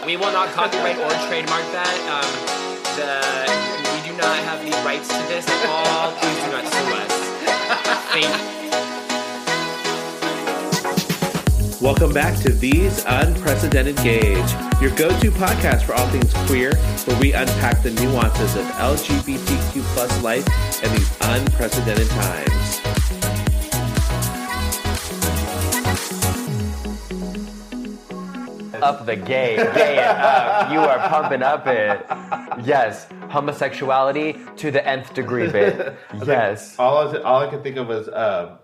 We will not copyright or trademark that. We do not have the rights to this at all. Please do not sue us. Thank you. Welcome back to These Unprecedented Gauge, your go-to podcast for all things queer, where we unpack the nuances of LGBTQ plus life in these unprecedented times. Up the gay it up. You are pumping up it. Yes, homosexuality to the nth degree bit. Yes. Like, all I could think of was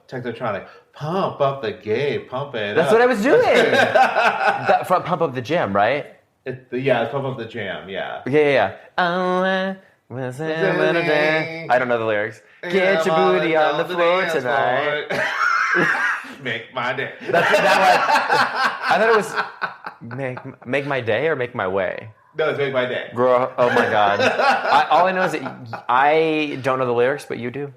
Technotronic. Pump up the gay, pump it That's up. what I was doing. From Pump Up the Jam, right? It's Pump Up the Jam, yeah. Yeah. I don't know the lyrics. Get your booty on the floor tonight. Make my day. I thought it was make my day or make my way. No, it's Make My Day. Girl, oh my God. All I know is that I don't know the lyrics, but you do.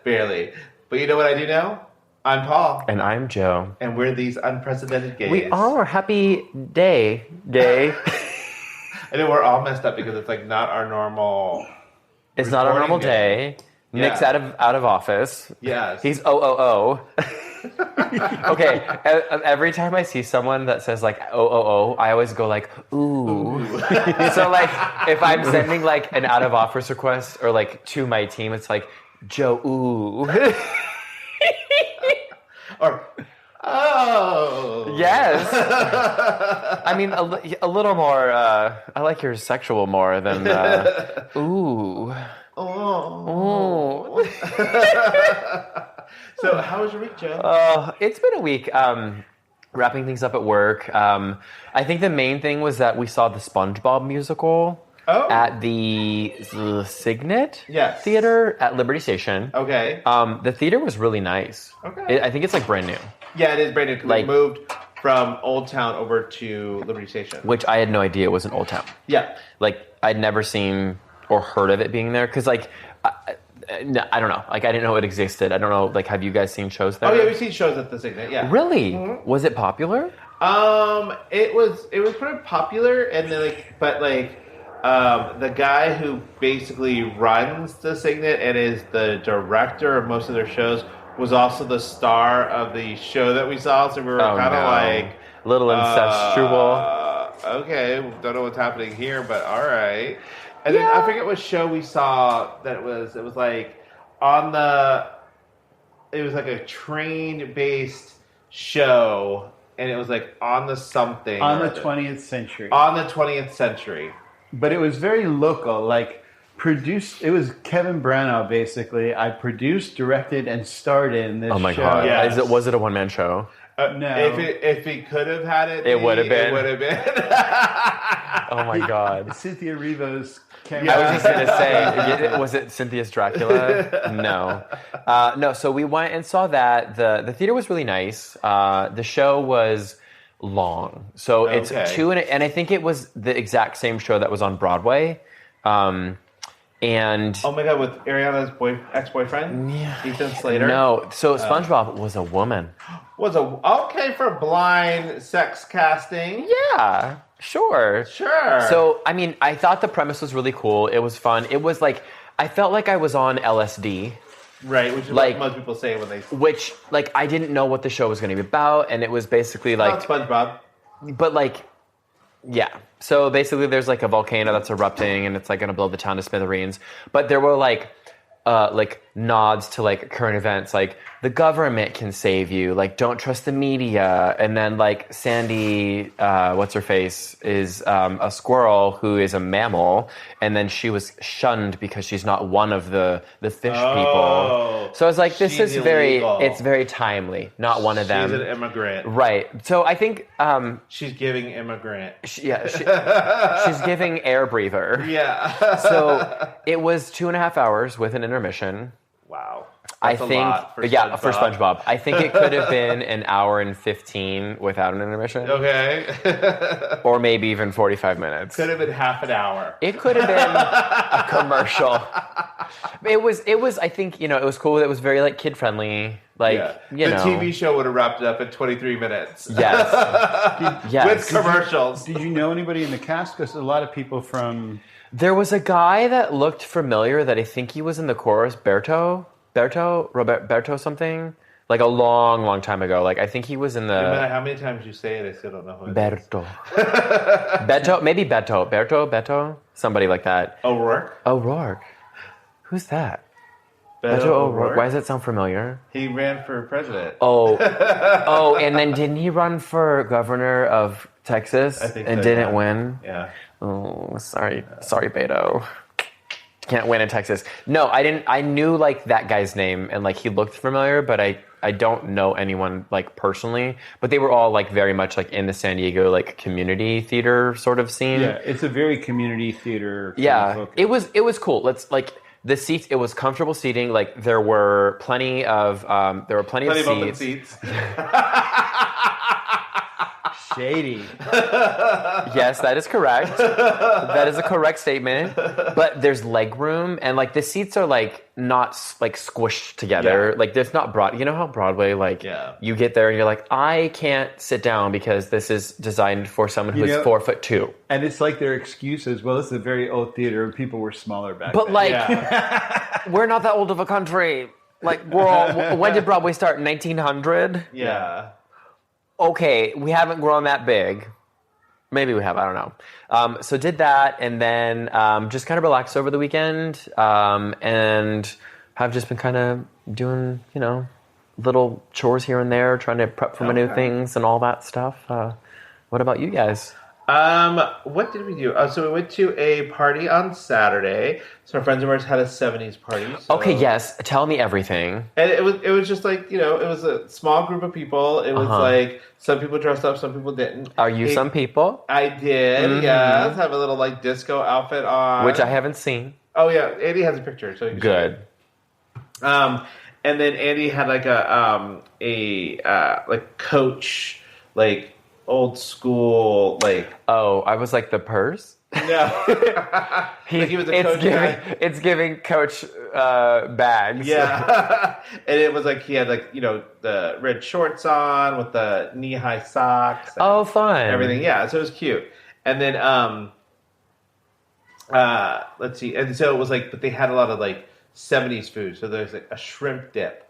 Barely. But you know what I do know? I'm Paul. And I'm Joe. And we're These Unprecedented Gays. We are happy day, gay. And then we're all messed up because it's like not our normal... It's not our normal day. Yeah. Nick's out of office. Yes. He's OOO. Okay, every time I see someone that says like OOO, I always go like, ooh. So like, if I'm sending like an out of office request or like to my team, it's like, Joe, ooh. Or, oh. Yes. I mean, a little more, I like your sexual more than, ooh. Oh. So, how was your week, Joe? It's been a week. Wrapping things up at work. I think the main thing was that we saw the SpongeBob musical at the Signet Theater at Liberty Station. Okay. The theater was really nice. Okay. I think it's like brand new. Yeah, it is brand new because Like- it moved from Old Town over to Liberty Station. Which I had no idea it was in Old Town. Yeah. Like, I'd never seen or heard of it being there. Because, like, I don't know. Like, I didn't know it existed. I don't know. Like, have you guys seen shows there? Oh, yeah, we've seen shows at the Signet, yeah. Really? Mm-hmm. Was it popular? It was pretty popular, and then, the guy who basically runs the Signet and is the director of most of their shows was also the star of the show that we saw, so we were kind of like... A little incestual. Okay, don't know what's happening here, but all right. And then I forget what show we saw that it was like it was like a train-based show, and it was like on the something. On the 20th century. On the 20th century. But it was very local, like produced. It was Kevin Branagh, basically. I produced, directed, and starred in this show. Oh my God. Yes. Was it a one-man show? No. If he could have had it, It would have been. It would have been. Oh my God. Cynthia Erivo's camera. I was just going to say, was it Cynthia's Dracula? No. No, so we went and saw that. The theater was really nice. The show was long. So it's and I think it was the exact same show that was on Broadway. And oh my God, with Ariana's ex-boyfriend? Ethan Slater? No, so SpongeBob was a woman. Okay for blind sex casting? Yeah, sure. So, I mean, I thought the premise was really cool. It was fun. It was like, I felt like I was on LSD. Right, which is like, what most people say when they... Which, like, I didn't know what the show was going to be about, and it was basically like... SpongeBob. But, like, yeah. So, basically, there's, like, a volcano that's erupting, and it's, like, going to blow the town to smithereens. But there were, like nods to, like, current events, like, the government can save you, like, don't trust the media. And then, like, Sandy, what's-her-face, is a squirrel who is a mammal, and then she was shunned because she's not one of the fish people. So I was like, this is it's very timely, not one of them. She's an immigrant. Right. So I think... she's giving immigrant. She's giving air breather. Yeah. So it was 2.5 hours with an intermission. Wow. I That's a think, lot for for SpongeBob. I think it could have been an hour and 15 without an intermission. Okay. Or maybe even 45 minutes. Could have been half an hour. It could have been a commercial. It was, I think, it was cool. It was very, like, kid-friendly. Like, the TV show would have wrapped it up in 23 minutes. Yes. Yes. With commercials. Did you know anybody in the cast? Because a lot of people from... There was a guy that looked familiar that I think he was in the chorus, Berto something, like a long, long time ago. Like I think he was in the. No matter how many times you say it, I still don't know who it is. Beto, somebody like that. O'Rourke. Who's that? Beto O'Rourke. Why does it sound familiar? He ran for president. Oh, and then didn't he run for governor of Texas I think and so, didn't yeah. win? Yeah. Oh, sorry, Beto. Can't win in Texas. No, I didn't. I knew like that guy's name and like he looked familiar, but I don't know anyone like personally. But they were all like very much like in the San Diego like community theater sort of scene. Yeah, it's a very community theater. Yeah, it was cool. Let's like the seats. It was comfortable seating. Like there were plenty of Plenty of open seats. Shady. Yes, that is correct. That is a correct statement. But there's leg room, and like the seats are like not like squished together. Yeah. Like there's not broad. You know how Broadway like you get there and you're like, I can't sit down because this is designed for someone who's 4'2". And it's like their excuses. Well, this is a very old theater. People were smaller back But then. like, we're not that old of a country. Like we're all. When did Broadway start? 1900. Yeah. Okay, we haven't grown that big. Maybe we have, I don't know. So did that, and then just kind of relaxed over the weekend, and have just been kind of doing, little chores here and there, trying to prep for my new things and all that stuff. What about you guys? What did we do? So we went to a party on Saturday. So our friends of ours had a 70s party. So. Okay, yes. Tell me everything. And it was just like, it was a small group of people. It was like some people dressed up, some people didn't. Are you some people? I did, yes. Have a little like disco outfit on. Which I haven't seen. Oh yeah, Andy has a picture. So good. And then Andy had like a like Coach, like old school, like. Oh, I was like the purse. No, he was a Coach guy. It's giving Coach bags. Yeah, and it was like he had like the red shorts on with the knee high socks. Oh, fun! Everything, yeah. So it was cute. And then let's see. And so it was like, but they had a lot of like 70s food. So there's like a shrimp dip.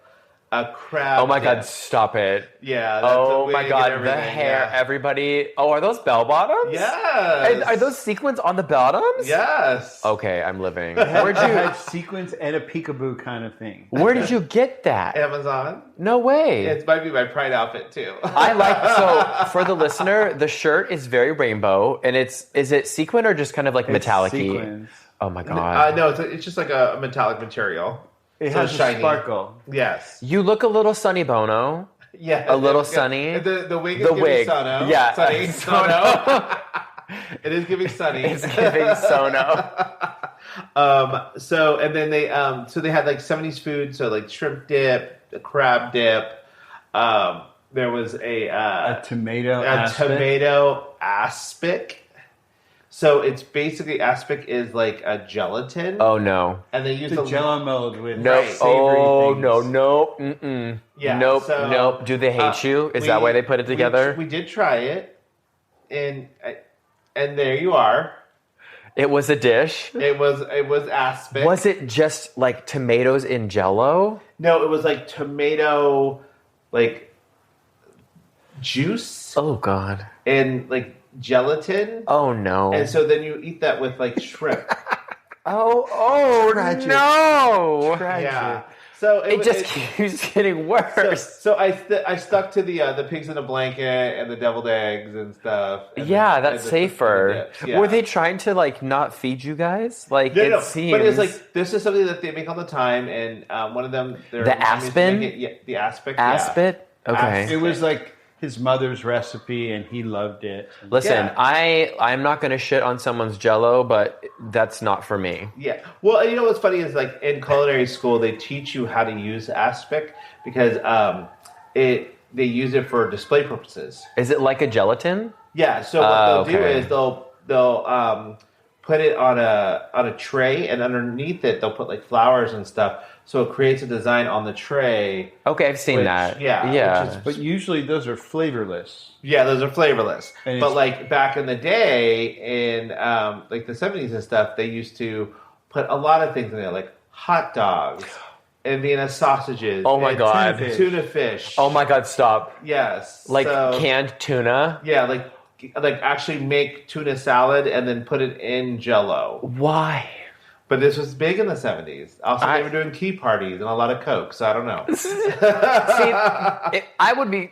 A crab. Oh my dip. God! Stop it! Yeah. Oh my God! The hair, everybody. Oh, are those bell bottoms? Yes. Are those sequins on the bottoms? Yes. Okay, I'm living. Where'd you have sequins and a peekaboo kind of thing? Where did you get that? Amazon. No way. It might be my Pride outfit too. I like so for the listener, the shirt is very rainbow, and is it sequin or just kind of like metallic-y? Sequins. Oh my God! No, it's just like a metallic material. It So has shiny. a sparkle. Yes. You look a little Sunny Bono. Yeah. A little sunny. The wig is The giving wig. Sono. Yeah. Sunny. Sono. It is giving Sunny. It's giving Sono. So and then they had like 70s food, so like shrimp dip, a crab dip. There was a tomato tomato aspic. So it's basically aspic is like a gelatin. Oh no! And they use The Jello mold with Nope. savory Oh things. no! Mm-mm. Yeah, Nope. so, Nope. Do they hate you? Is that why they put it together? We did try it, and there you are. It was a dish. It was aspic. Was it just like tomatoes in Jello? No, it was like tomato, like juice Oh God! and like gelatin. Oh no! And so then you eat that with like shrimp. Oh Tragic. no! Yeah. So It just keeps getting worse. So I stuck to the pigs in a blanket and the deviled eggs and stuff. And Yeah, the- that's and the safer. dips, yeah. Were they trying to like not feed you guys? Like No, it no, seems. but it's like this is something that they make all the time, and one of them, their The mom used to aspen? make it- yeah, the aspic, Aspit. Okay. Aspit. It was like his mother's recipe, and he loved it. Listen, Yeah. I'm not going to shit on someone's Jell-O, but that's not for me. Yeah. Well, you know what's funny is like in culinary school they teach you how to use aspic because they use it for display purposes. Is it like a gelatin? Yeah. So what they'll do okay. is they'll put it on a tray, and underneath it they'll put like flowers and stuff, so it creates a design on the tray. Okay, I've seen that. Yeah. Which is, But usually those are flavorless. yeah, those are flavorless. And But it's- like back in the day, in like the 70s and stuff, they used to put a lot of things in there, like hot dogs, and Vienna sausages. Oh my and God. tuna fish. Oh my God, stop. Yes, Like so, canned tuna? Yeah, like actually make tuna salad and then put it in Jell-O. Why? But this was big in the 70s. Also, they were doing tea parties and a lot of Coke, so I don't know. See,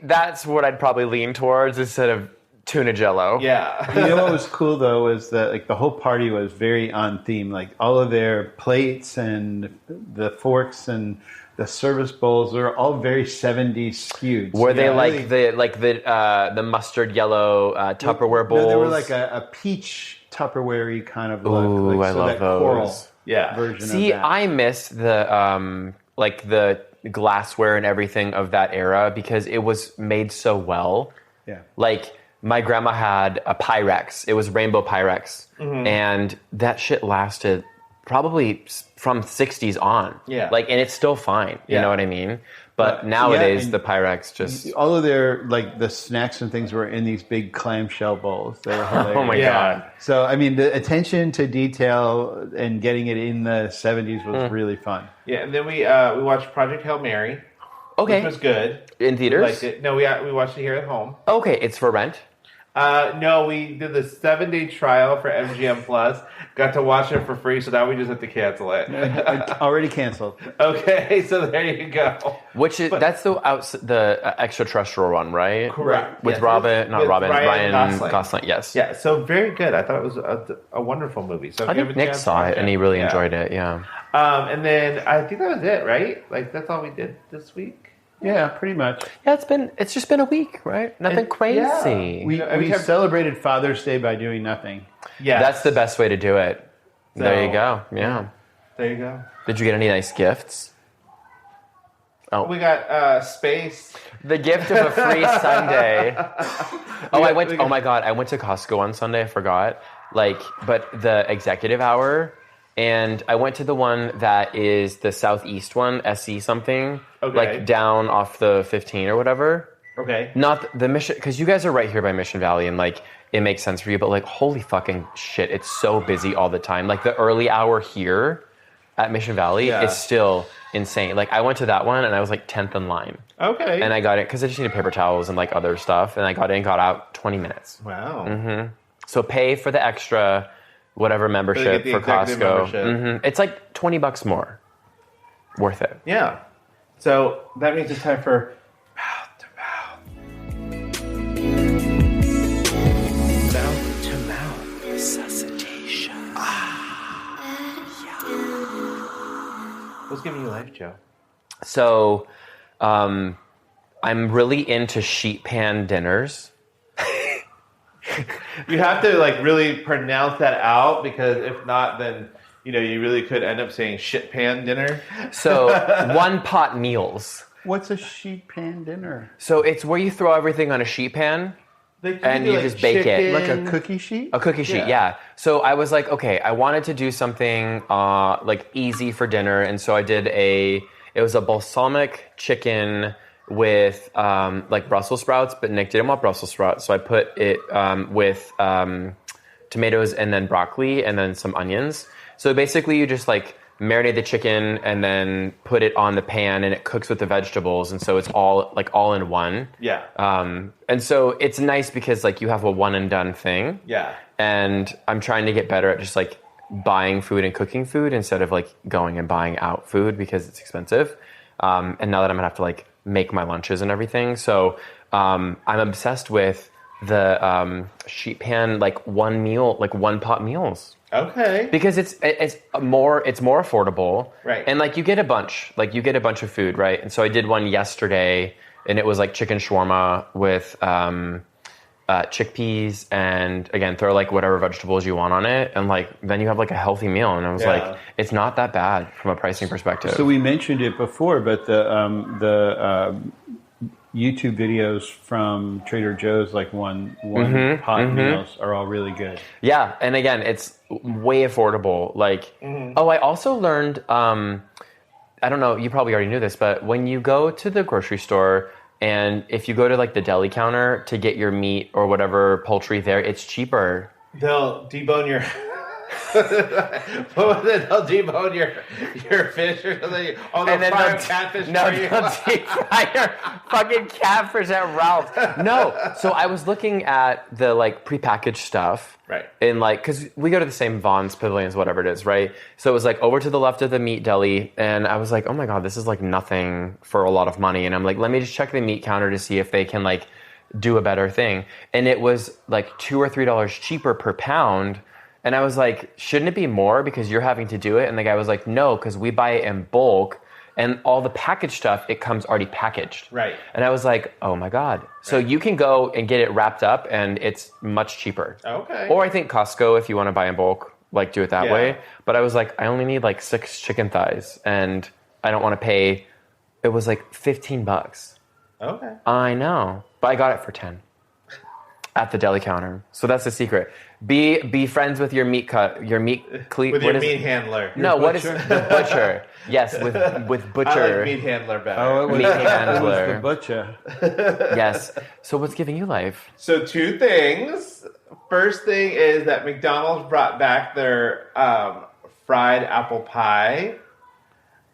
that's what I'd probably lean towards instead of tuna Jell-O. Yeah. You know what was cool though was that like the whole party was very on theme. Like all of their plates and the forks and the service bowls were all very 70s skewed. Were they really- like the mustard yellow Tupperware bowls? No, they were like a peach Tupperware-y kind of look. Ooh, like, I so love that those. coral Yeah. version See, of that. I miss the like the glassware and everything of that era because it was made so well. Yeah. Like my grandma had a Pyrex. It was rainbow Pyrex, and that shit lasted probably from 60s on. Yeah. Like, and it's still fine. You Yeah. know what I mean? But Yeah, nowadays, and the Pyrex just. all of their like the snacks and things were in these big clamshell bowls. They were hilarious. Oh my Yeah. God. So I mean, the attention to detail and getting it in the 70s was really fun. Yeah, and then we watched Project Hail Mary, Okay. which was good. In We theaters? liked it. No, we watched it here at home. Okay, it's for rent. No, we did the 7-day trial for MGM Plus. Got to watch it for free, so now we just have to cancel it. Already canceled. Okay, so there you go. Which is that's the extraterrestrial one, right? Correct. With Yes, Ryan Gosling. Gosling. Yes. Yeah, so very good. I thought it was a wonderful movie. So if I you have think a Nick chance, saw watch it and he really Yeah. enjoyed it. Yeah. And then I think that was it, right? Like that's all we did this week. Yeah, pretty much. Yeah, it's just been a week, right? Nothing And- crazy. yeah. We every time- celebrated Father's Day by doing nothing. Yeah, That's the best way to do it. There So- you go. Yeah. There you go. Did you get any nice gifts? Oh, We got space. the gift of a free Sunday. Oh my God, I went to Costco on Sunday. I forgot. But the executive hour, and I went to the one that is the southeast one, SE something, Okay. like down off the 15 or whatever. Okay. Not the Mission, because you guys are right here by Mission Valley, and like it makes sense for you. But like, holy fucking shit, it's so busy all the time. Like the early hour here at Mission Valley Yeah. is still insane. Like I went to that one and I was like 10th in line, Okay. and I got it because I just needed paper towels and like other stuff, and I got in, got out 20 minutes. Wow. So pay for the extra whatever membership the for executive Costco. membership. It's like $20 more. Worth it. Yeah. So that means it's time for mouth to mouth. Mouth to mouth resuscitation. What's giving you life, Joe? So, I'm really into sheet pan dinners. You have to like really pronounce that out because if not, then you really could end up saying shit pan dinner. So, one pot meals. What's a sheet pan dinner? So it's where you throw everything on a sheet pan. Like, And do, you just bake it. Like a cookie sheet? A cookie sheet, Yeah. yeah. So I was like, okay, I wanted to do something like easy for dinner, and so I did it was a balsamic chicken with like Brussels sprouts, but Nick didn't want Brussels sprouts, so I put it with tomatoes and then broccoli and then some onions. So basically you just like marinate the chicken and then put it on the pan and it cooks with the vegetables, and so it's all in one. Yeah. And so it's nice because like you have a one and done thing. Yeah. And I'm trying to get better at just like buying food and cooking food instead of like going and buying out food because it's expensive. And now that I'm gonna have to like make my lunches and everything, so I'm obsessed with the sheet pan like one pot meals. Okay. Because it's more affordable, Right. And like you get a bunch of food, right? And so I did one yesterday. and it was like chicken shawarma with chickpeas, and again, throw like whatever vegetables you want on it, and like then you have like a healthy meal. And I was like, it's not that bad from a pricing perspective. So we mentioned it before, but the YouTube videos from Trader Joe's, like one pot meals, are all really good. Yeah, and again, it's way affordable. Like, oh, I also learned. I don't know, you probably already knew this, but when you go to the grocery store, and if you go to like the deli counter to get your meat or whatever poultry there, it's cheaper. They'll debone your. What was it? They'll debone your fish or something. Oh, they'll fry your catfish. No, for you. they'll deep fry your fucking catfish at Ralph's. No, so I was looking at the like prepackaged stuff, right? And like, because we go to the same Vaughn's, Pavilions, whatever it is, right? So it was like over to the left of the meat deli, and I was like, oh my god, this is like nothing for a lot of money. And I'm like, let me just check the meat counter to see if they can like do a better thing. And it was like $2 or $3 cheaper per pound. And I was like, shouldn't it be more because you're having to do it? And the guy was like, no, because we buy it in bulk, and all the packaged stuff, it comes already packaged. Right. And I was like, oh my God. So you can go and get it wrapped up, and it's much cheaper. Okay. Or I think Costco, if you want to buy in bulk, like do it that way. But I was like, I only need like 6 chicken thighs, and I don't want to pay. It was like $15. Okay. I know, but I got it for 10 at the deli counter. So that's the secret. Be friends with your meat handler. No, what is the butcher? Yes, with butcher. I like meat handler better. Oh, it was, Meat handler. it was the butcher. Yes. So what's giving you life? So 2 things. First thing is that McDonald's brought back their fried apple pie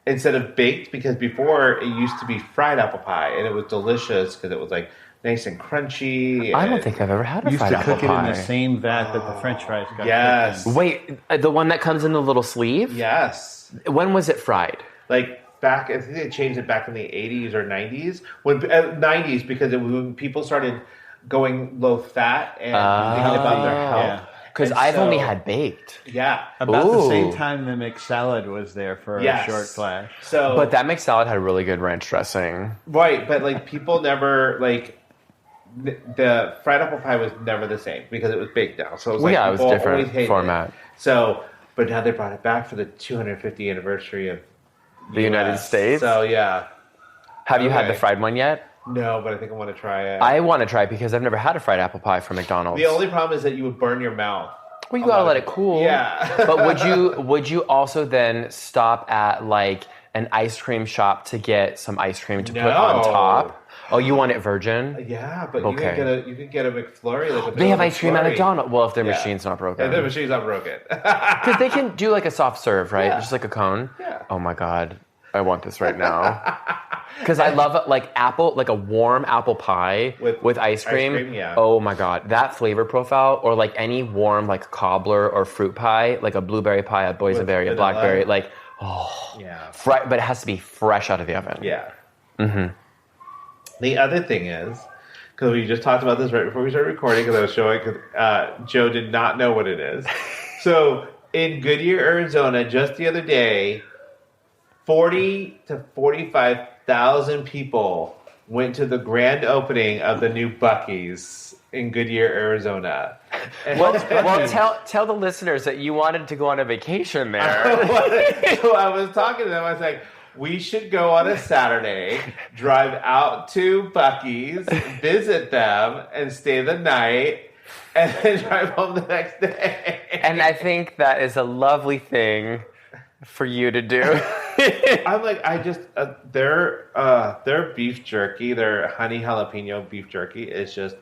instead of baked, because before it used to be fried apple pie, and it was delicious because it was like nice and crunchy. I don't think I've ever had a Used fried to apple cook it pie. in the same vat that the French fries got Yes. cooked in. Wait, the one that comes in the little sleeve? Yes. When was it fried? Like back, I think they changed it back in the 80s or 90s. When 90s, because when people started going low fat and thinking about their health. Yeah. Because And I've so- only had baked. Yeah. About the same Ooh. time the McSalad was there for Yes. a short flash. So, But that McSalad had really good ranch dressing. right, but like people never like the fried apple pie was never the same because it was baked now. So it was like Yeah, it was people different always hated format. it. So, but now they brought it back for the 250th anniversary of The United US. States? So yeah, Have you had the Okay. fried one yet? no, but I think I want to try it. I want to try it because I've never had a fried apple pie from McDonald's. The only problem is that you would burn your mouth. Well, you gotta let it cool. Yeah. But would you also then stop at like an ice cream shop to get some ice cream to put on No. top? Oh, you want it virgin? Yeah, but Okay. you can get a McFlurry. Like a They have vanilla ice cream at McFlurry. McDonald's. Well, if their Yeah. machine's not broken. And the machine's not broken. Because they can do like a soft serve, right? Yeah. Just like a cone. Yeah. Oh my God. I want this right now. Because I love like a warm apple pie with ice cream. yeah. Oh my God. That flavor profile, or like any warm like cobbler or fruit pie, like a blueberry pie, a boysenberry, a vanilla. blackberry, like, Yeah. but it has to be fresh out of the oven. Yeah. Mm-hmm. The other thing is, because we just talked about this right before we started recording, because I was showing, because Joe did not know what it is. So in Goodyear, Arizona, just the other day, 40 to 45,000 people went to the grand opening of the new Buc-ee's in Goodyear, Arizona. And Well, tell the listeners that you wanted to go on a vacation there. So I was talking to them. I was like, we should go on a Saturday, drive out to Buc-ee's, visit them, and stay the night, and then drive home the next day. And I think that is a lovely thing for you to do. I'm like, their beef jerky, their honey jalapeno beef jerky is just,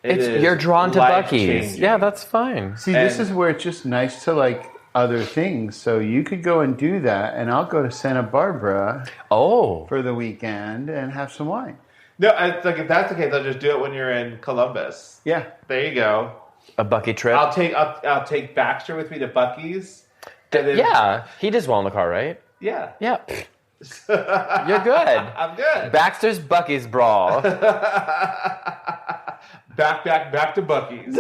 You're drawn to Buc-ee's. life-changing. Yeah, that's fine. See, this is where it's just nice to like other things. So you could go and do that, and I'll go to Santa Barbara Oh. for the weekend and have some wine. No, it's like if that's the case, I'll just do it when you're in Columbus. Yeah. There you go. A Buc-ee trip? I'll take Baxter with me to Buc-ee's. And then, Yeah, he does well in the car, right? Yeah. Yeah. You're good. I'm good. Baxter's Buc-ee's brawl. back to Buc-ee's.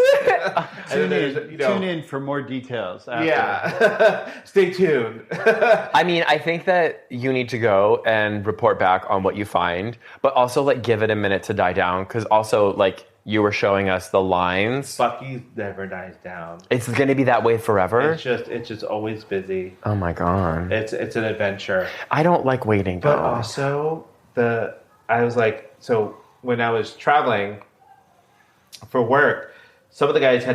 Tune in for more details. After. Yeah. Stay tuned. I mean, I think that you need to go and report back on what you find, but also like give it a minute to die down, because also like you were showing us the lines. Buc-ee's never dies down. It's going to be that way forever. It's just always busy. Oh my god. It's an adventure. I don't like waiting though. But also I was like, so when I was traveling for work, some of the guys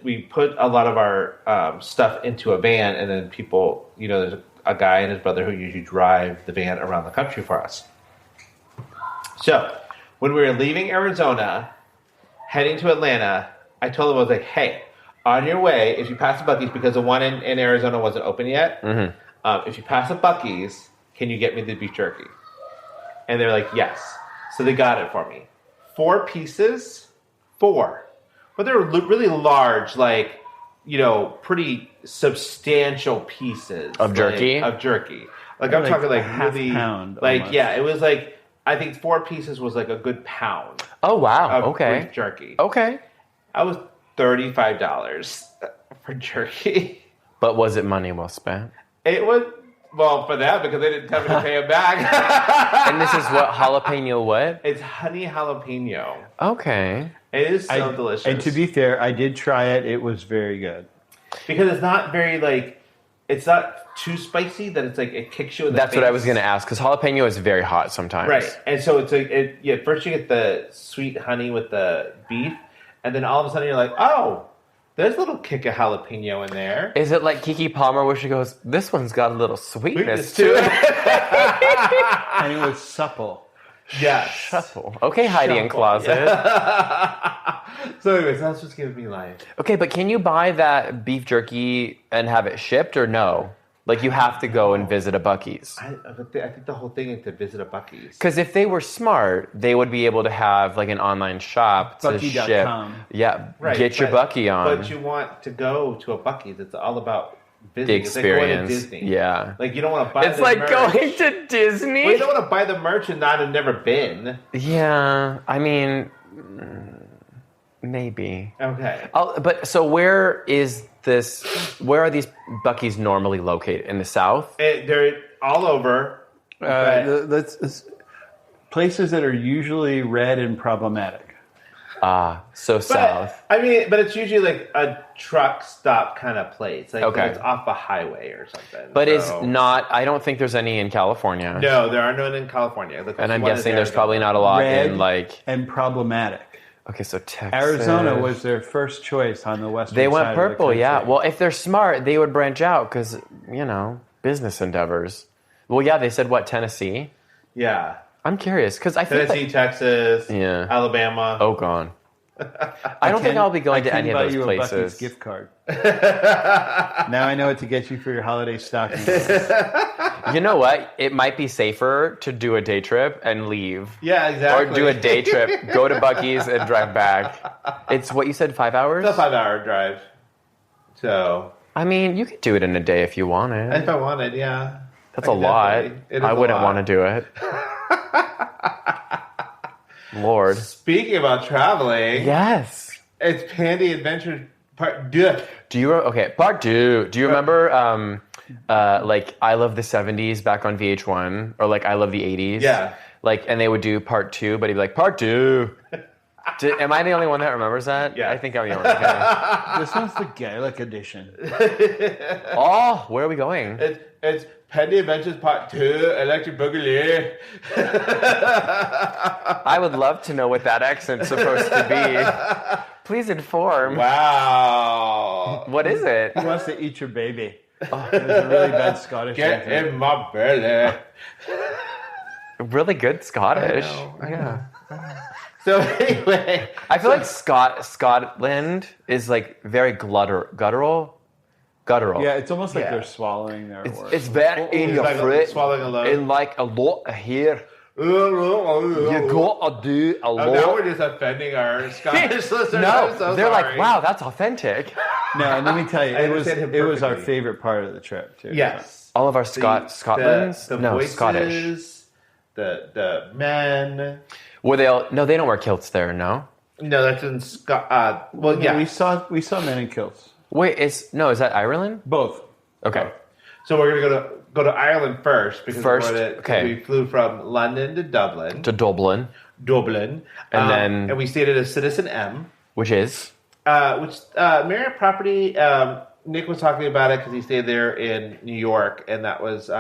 we put a lot of our stuff into a van, and then people, there's a guy and his brother who usually drive the van around the country for us. So when we were leaving Arizona, heading to Atlanta, I told them, I was like, hey, on your way, if you pass the Buc-ee's, because the one in Arizona wasn't open yet, if you pass the Buc-ee's, can you get me the beef jerky? And they were like, yes. So they got it for me. 4 pieces. 4. But they were really large, like, pretty substantial pieces. Of jerky? Like I'm talking like really, pound, like, almost. yeah, it was like, I think 4 pieces was like a good pound. Oh, wow. Of Okay. beef jerky. Okay. I was $35 for jerky. But was it money well spent? It was, well, for that, because they didn't tell me to pay it back. And this is what, jalapeno what? It's honey jalapeno. Okay. It is so delicious. And to be fair, I did try it. It was very good. Because it's not very, like, it's not too spicy that it's like, it kicks you in the face. That's what I was going to ask, because jalapeno is very hot sometimes. Right. And so it's like, first you get the sweet honey with the beef, and then all of a sudden you're like, oh, there's a little kick of jalapeno in there. Is it like Keke Palmer where she goes, this one's got a little sweetness to it? And it was supple. Yes. Shuffle. Okay, Heidi in closet. Yeah. So anyways, that's what's giving me life. Okay, but can you buy that beef jerky and have it shipped or no? Like you have to go and visit a Buc-ee's. I think the whole thing is to visit a Buc-ee's. Because if they were smart, they would be able to have like an online shop to ship. Bucky.com. Yeah, Right, get your Buc-ee on. But you want to go to a Buc-ee's. It's all about the visiting. experience. It's like going to Disney. Yeah. Like you don't want to buy It's the like merch. going to Disney. Well, you don't want to buy the merch and not have never been. Yeah, I mean, maybe. Okay. But so where are these Buc-ee's normally located? In the South? They're all over. That's places that are usually red and problematic. So South. But it's usually like a truck stop kind of place. Like Okay. it's off a highway or something. But so. it's not, I don't think there's any in California. No, there are none in California. And I'm guessing there's probably not a lot Red in like... and problematic. Okay, so Texas. Arizona was their first choice on the western They side went of the purple, country. yeah. Well, if they're smart, they would branch out because, business endeavors. Well, yeah, they said, what, Tennessee? Yeah. I'm curious because I think Tennessee, Texas, Yeah. Alabama. Oh, gone. I don't think I'll be going to any of those I can buy you a Buc-ee's places. gift card. Now I know what to get you for your holiday stocking. You know what? It might be safer to do a day trip and leave. Yeah, exactly. Or do a day trip, go to Buc-ee's and drive back. It's what you said, 5 hours? It's a 5-hour drive. So. I mean, you could do it in a day if you wanted. If I wanted, yeah. That's a lot. I wouldn't want to do it. Lord. Speaking about traveling. Yes. It's Pandy Adventure Part 2. Part 2. Do you remember like I Love the 70s back on VH1 or like I Love the 80s? Yeah. Like, and they would do part 2, but he'd be like, part 2. Am I the only one that remembers that? Yeah. I think I'm the only one. This one's the Gaelic edition. Oh, where are we going? It's Pandy Adventures Part 2, Electric Boogaloo. I would love to know what that accent's supposed to be. Please inform. Wow. What is it? Who wants to eat your baby? Oh, there's a really bad Scottish Get accent. in my belly. Really good Scottish. I know. Yeah. So anyway. I feel like Scotland is like very guttural. Yeah, it's almost like Yeah. they're swallowing their words. It's very in It's your like throat. swallowing a load. In like a lot here. You gotta do a Oh, now lot. we're just offending our Scottish listeners. No, I'm so they're sorry. like, wow, that's authentic. No, and let me tell you, I it was understand him our perfectly. favorite part of the trip too. Yes. All of our Scotlands? The No, voices, Scottish. The men. Were they all? No, they don't wear kilts there. No. No, that's in Scott. Well, yeah. we saw Men in Kilts. Wait, is that Ireland? Both. Okay. So we're gonna go to Ireland first because Okay. we flew from London to Dublin. Dublin. And then and we stayed at a Citizen M, which is Marriott property. Nick was talking about it because he stayed there in New York, and that was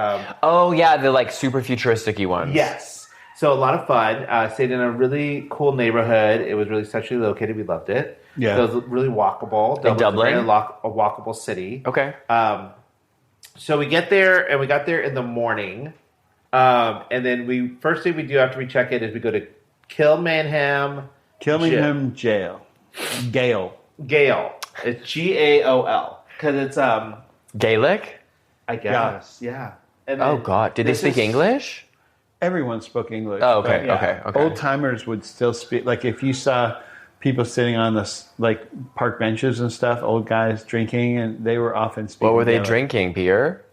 oh yeah, the like super futuristic-y ones. yes. So a lot of fun. Stayed in a really cool neighborhood. It was really centrally located. We loved it. Yeah. So it was really walkable. In Dublin? A walkable city. Okay. So we get there, and we got there in the morning. And then first thing we do after we check in is we go to Kilmainham Jail. Gale. It's Gaol. Because it's, Gaelic? I guess. Yeah. And Oh then God. Did they this speak is- English? Everyone spoke English. Oh, okay, but okay. Old timers would still speak. Like if you saw people sitting on this like park benches and stuff, old guys drinking, and they were often speaking. What were they Gaelic. drinking? Beer?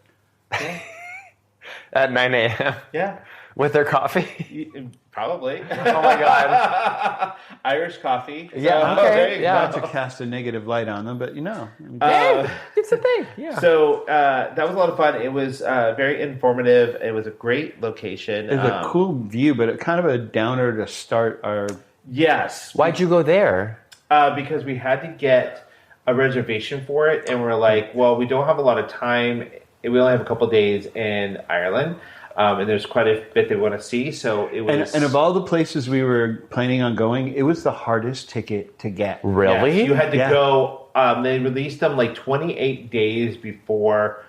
At 9 a.m. Yeah. with their coffee? Probably. Oh my God. Irish coffee. Yeah, So, okay, there you yeah. Not to cast a negative light on them, but It's a thing. Yeah. So that was a lot of fun. It was very informative. It was a great location. it's a cool view, but it kind of a downer to start our. Yes. Why'd you go there? Because we had to get a reservation for it, and we're like, well, we don't have a lot of time. We only have a couple days in Ireland, and there's quite a bit they want to see. So it was. And of all the places we were planning on going, it was the hardest ticket to get. Really? Yes, you had to Yeah. go. They released them like 28 days before.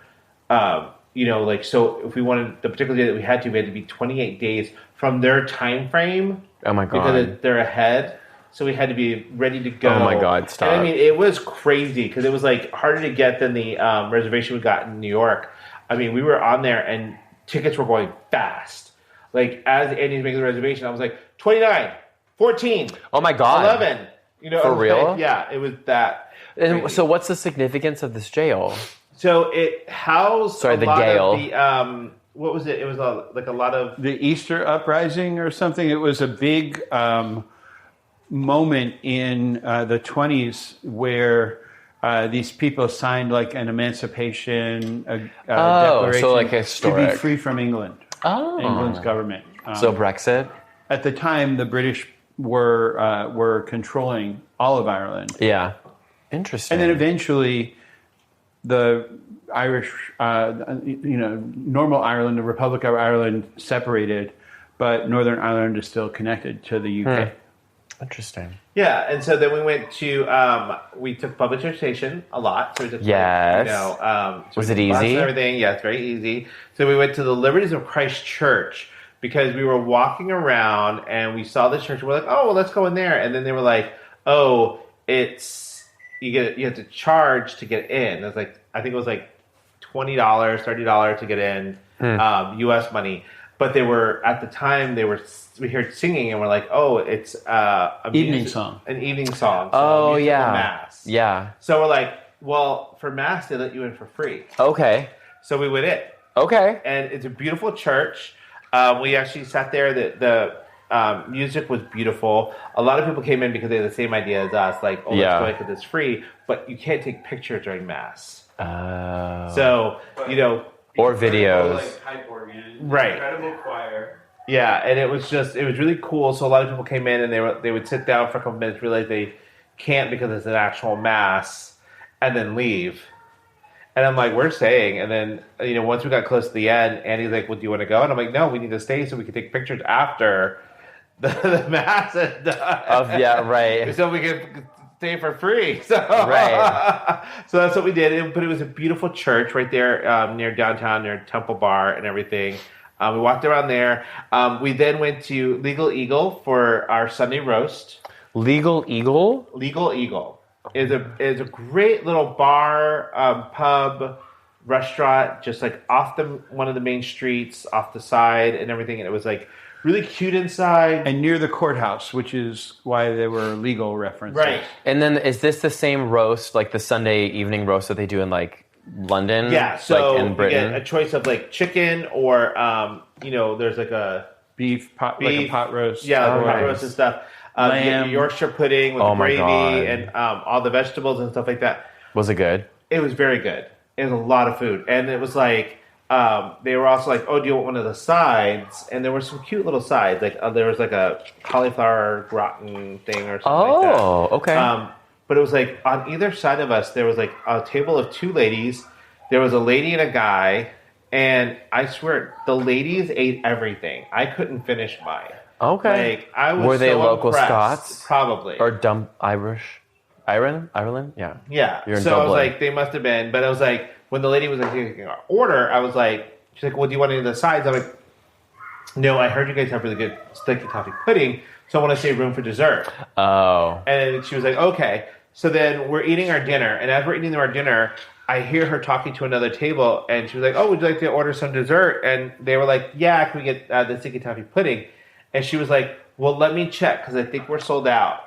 So if we wanted the particular day that we had to be 28 days from their time frame. Oh my God. Because they're ahead. So we had to be ready to go. Oh my God, stop. And I mean, it was crazy because it was like harder to get than the reservation we got in New York. I mean, we were on there and tickets were going fast. Like as Andy's making the reservation, I was like 29, 14, Oh my God. 11. You know, For I was real? like, yeah, it was that. And crazy. so what's the significance of this jail? So it housed Sorry, a the lot Gale. of the what was it? It was a lot of The Easter uprising or something. It was a big moment in the 20s where these people signed like an emancipation declaration so like to historic. be free from England. Oh. England's government. So Brexit? At the time, the British were controlling all of Ireland, Yeah. Interesting. and then eventually the Irish, normal Ireland, the Republic of Ireland separated, but Northern Ireland is still connected to the UK. Interesting. yeah. And so then we went to we took public transportation a lot. So we took Yes. so Was we it took the bus easy? and everything, yeah, it's very easy. So we went to the Liberties of Christ Church because we were walking around and we saw the church. And we're like, oh, well, let's go in there. And then they were like, oh, it's you have to charge to get in. It was like I think it was like $20, $30 to get in, U.S. money. But they were at the time we heard singing and we're like, oh, it's an evening song. So Oh, musical yeah. mass. Yeah. So we're like, well, for mass they let you in for free. Okay. So we went in, Okay. and it's a beautiful church. We actually sat there. The music was beautiful. A lot of people came in because they had the same idea as us, like, oh, Yeah. let's go because it's free, but you can't take pictures during mass. Oh. So Or videos. pipe organ, Right. incredible choir. yeah, and it was really cool. So a lot of people came in and they would sit down for a couple minutes, realize they can't because it's an actual mass, and then leave. And I'm like, we're staying. And then, once we got close to the end, Andy's like, well, do you want to go? And I'm like, no, we need to stay so we can take pictures after the mass is done. Yeah, right. So we can stay for free. So, Right. So that's what we did. But it was a beautiful church right there near downtown, near Temple Bar and everything. We walked around there. We then went to Legal Eagle for our Sunday roast. Legal Eagle? Legal Eagle is a great little bar, pub, restaurant, just like off one of the main streets, off the side and everything. And it was like really cute inside. And near the courthouse, which is why they were legal references. Right. And then is this the same roast, like the Sunday evening roast that they do in like London? Yeah, so like in you Britain? get a choice of like chicken or there's like a Beef, like a pot roast. yeah, like Oh, pot nice. roast and stuff. Lamb. Yorkshire pudding with Oh the my gravy God. and all the vegetables and stuff like that. Was it good? It was very good. It was a lot of food. And it was like, they were also like, oh, do you want one of the sides? And there were some cute little sides. Like there was like a cauliflower gratin thing or something like that. Oh, okay. But it was like on either side of us, there was like a table of two ladies. There was a lady and a guy. And I swear, the ladies ate everything. I couldn't finish mine. Okay. Like, I was Were they so local impressed. Scots? Probably. Or dumb Irish? Ireland? Yeah. Yeah. You're in so I was Dublin. like, they must have been. But I was like, when the lady was like taking our order, I was like, she's like, well, do you want any of the sides? I'm like, no, I heard you guys have really good sticky toffee pudding, so I want to save room for dessert. Oh. And she was like, okay. So then we're eating our dinner, and as we're eating our dinner, I hear her talking to another table, and she was like, oh, would you like to order some dessert? And they were like, yeah, can we get the sticky toffee pudding? And she was like, well, let me check, because I think we're sold out.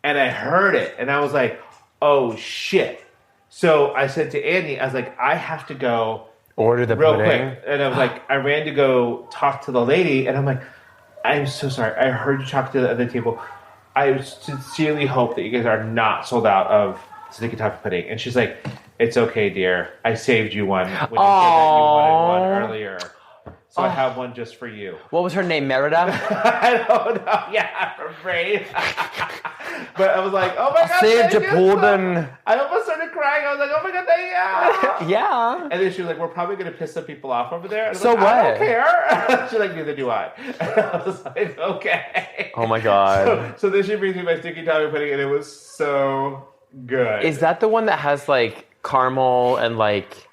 And I heard it, and I was like, oh, shit. So I said to Andy, I was like, I have to go Order the real pudding. quick. And I was like, I ran to go talk to the lady, and I'm like, I'm so sorry. I heard you talk to the other table. I sincerely hope that you guys are not sold out of sticky toffee pudding. And she's like, it's okay, dear. I saved you one when you said that you wanted one earlier. So I have one just for you. What was her name? Merida? I don't know. Yeah, I'm afraid. But I was like, oh my God. Saved thank your you pudding. I almost started crying. I was like, oh my God, thank you. Yeah. And then she was like, we're probably going to piss some people off over there. I was So like, I don't what? care. She's like, neither do I. And I was like, okay. Oh my God. So then she brings me my sticky toffee pudding, and it was so good. Is that the one that has like caramel and like...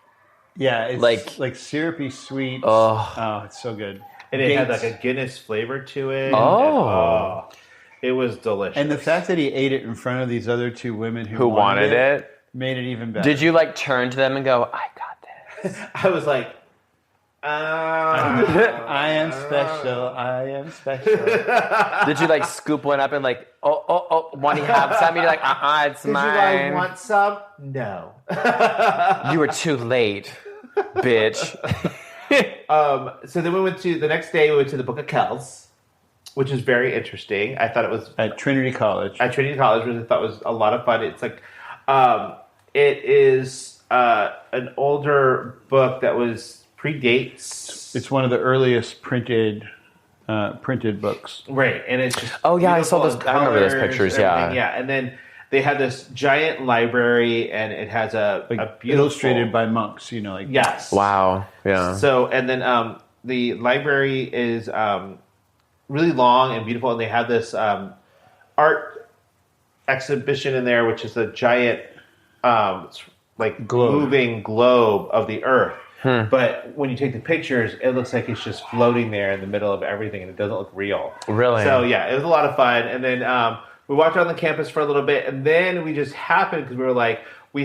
Yeah, it's like syrupy sweet. Oh, it's so good. And it had like a Guinness flavor to it. Oh. And, it was delicious. And the fact that he ate it in front of these other two women Who wanted it? made it even better. Did you like turn to them and go, I got this? I was like, I am special. I am special. Did you like scoop one up and like, oh, want to have some? You're like, it's did mine. you guys want some? No. You were too late, bitch. So then we went to, the next day we went to the Book of Kells, which is very interesting. I thought it was... At Trinity College. At Trinity College, which I thought was a lot of fun. It's like, it is an older book that predates... It's one of the earliest printed books. Right, and it's just... Oh, yeah, I saw beautiful those. I remember those colors, pictures, everything. yeah. Yeah, and then they had this giant library, and it has a beautiful... Illustrated by monks, like... Yes. Wow, yeah. So, and then the library is really long and beautiful, and they have this art exhibition in there, which is a giant, moving globe of the Earth. But when you take the pictures, it looks like it's just floating there in the middle of everything, and it doesn't look real. Really? So, yeah, it was a lot of fun. And then we walked around the campus for a little bit, and then we just happened, because we were like, so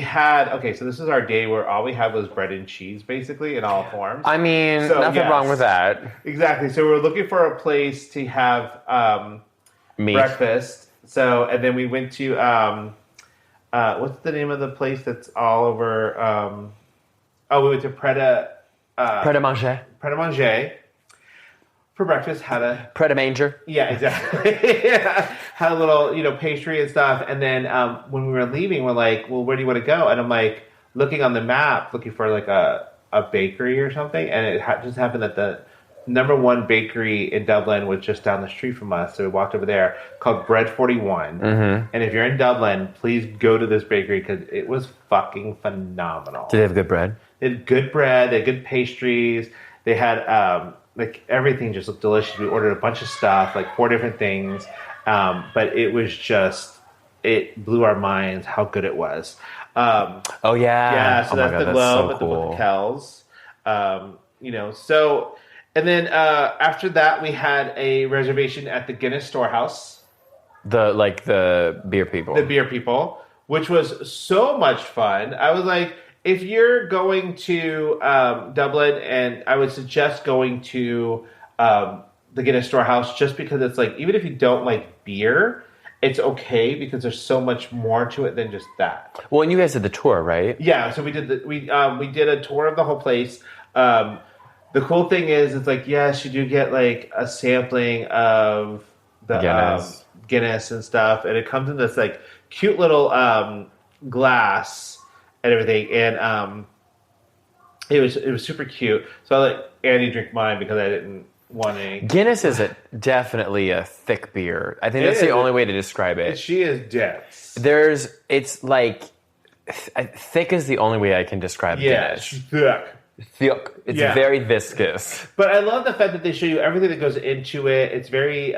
this is our day where all we had was bread and cheese, basically, in all forms. I mean, nothing wrong with that. Exactly. So we were looking for a place to have Meat. breakfast. So, and then we went to, what's the name of the place that's all over... we went to Pret a Manger for breakfast. Had a Pret a Manger. Yeah, exactly. Had a little, pastry and stuff. And then when we were leaving, we're like, well, where do you want to go? And I'm like, looking on the map, looking for like a bakery or something. And it just happened that the number one bakery in Dublin was just down the street from us. So we walked over there, called Bread 41. Mm-hmm. And if you're in Dublin, please go to this bakery, because it was fucking phenomenal. Did they have good bread? They had good bread, they had good pastries, they had everything just looked delicious. We ordered a bunch of stuff, 4 different things, but it was just, it blew our minds how good it was. Oh yeah, yeah. So that's God, the Globe at the cool. Book of Kells. So, and then after that we had a reservation at the Guinness Storehouse. The beer people. The beer people, which was so much fun. I was like, if you're going to Dublin, and I would suggest going to the Guinness Storehouse, just because it's even if you don't like beer, it's okay, because there's so much more to it than just that. Well, and you guys did the tour, right? Yeah, so we did we did a tour of the whole place. The cool thing is, it's yes, you do get a sampling of the Guinness and stuff, and it comes in this like cute little glass and everything, and it was super cute. So I let Andy drink mine because I didn't want any. Guinness is definitely a thick beer. I think that's the only way to describe it. She is dense. It's like thick is the only way I can describe Guinness. She's thick. Thick. It's very viscous. But I love the fact that they show you everything that goes into it. It's very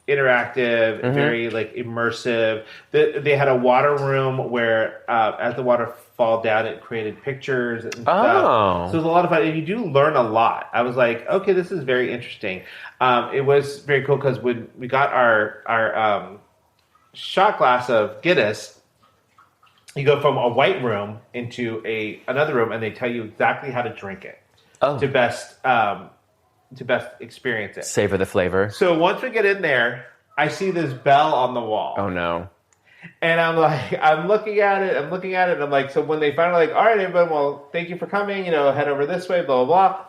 interactive, very like immersive. They had a water room where as the water fall down, it created pictures and stuff. So it was a lot of fun, and you do learn a lot. I was like, okay, this is very interesting. It was very cool because when we got our shot glass of Guinness, you go from a white room into another room, and they tell you exactly how to drink it to best experience it. Savor the flavor. So once we get in there, I see this bell on the wall. Oh no! And I'm looking at it, and I'm like, so when they finally like, all right, everybody, well, thank you for coming. Head over this way, blah blah blah.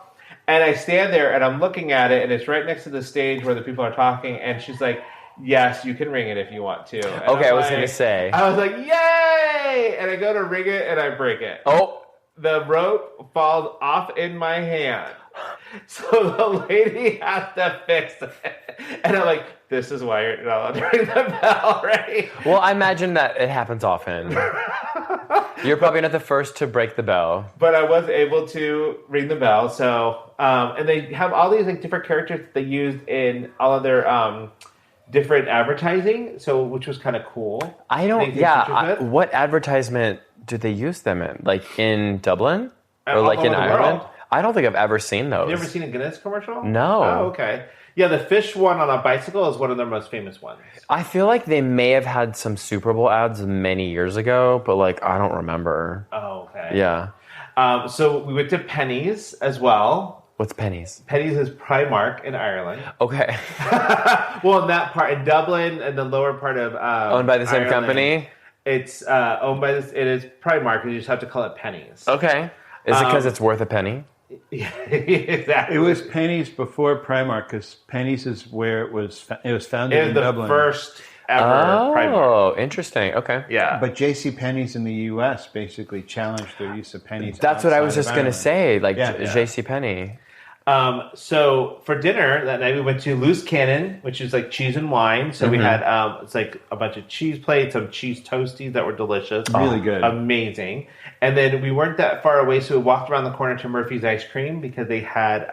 And I stand there and I'm looking at it, and it's right next to the stage where the people are talking, and she's like, yes, you can ring it if you want to. And okay, I was going to say. I was like, yay! And I go to ring it, and I break it. Oh. The rope falls off in my hand. So the lady has to fix it. And I'm like, this is why you're not allowed to ring the bell, right? Well, I imagine that it happens often. You're probably not the first to break the bell. But I was able to ring the bell. So, and they have all these like different characters that they used in all of their different advertising, which was kind of cool. What advertisement did they use them in? Like in Dublin? Or like in Ireland? World. I don't think I've ever seen those. You ever seen a Guinness commercial? No. Oh, okay. Yeah, the fish one on a bicycle is one of their most famous ones. I feel like they may have had some Super Bowl ads many years ago, but like I don't remember. Oh, okay. Yeah. So we went to Penny's as well. What's Penny's? Penny's is Primark in Ireland. Okay. Well, in that part, in Dublin and the lower part of owned by the same Ireland, company? It's owned by this. It is Primark, and you just have to call it Penny's. Okay. Is it because it's worth a penny? Yeah, exactly. It was Penny's before Primark, because Penny's is where it was founded in Dublin. It was the first ever Primark. Oh, interesting. Okay. Yeah. But J.C. Penney's in the U.S. basically challenged their use of pennies. That's what I was just going to say, like Yeah. J.C. Penney. So for dinner that night, we went to Loose Cannon, which is like cheese and wine. So we had it's like a bunch of cheese plates, some cheese toasties that were delicious, Really good, amazing. And then we weren't that far away, so we walked around the corner to Murphy's Ice Cream because they had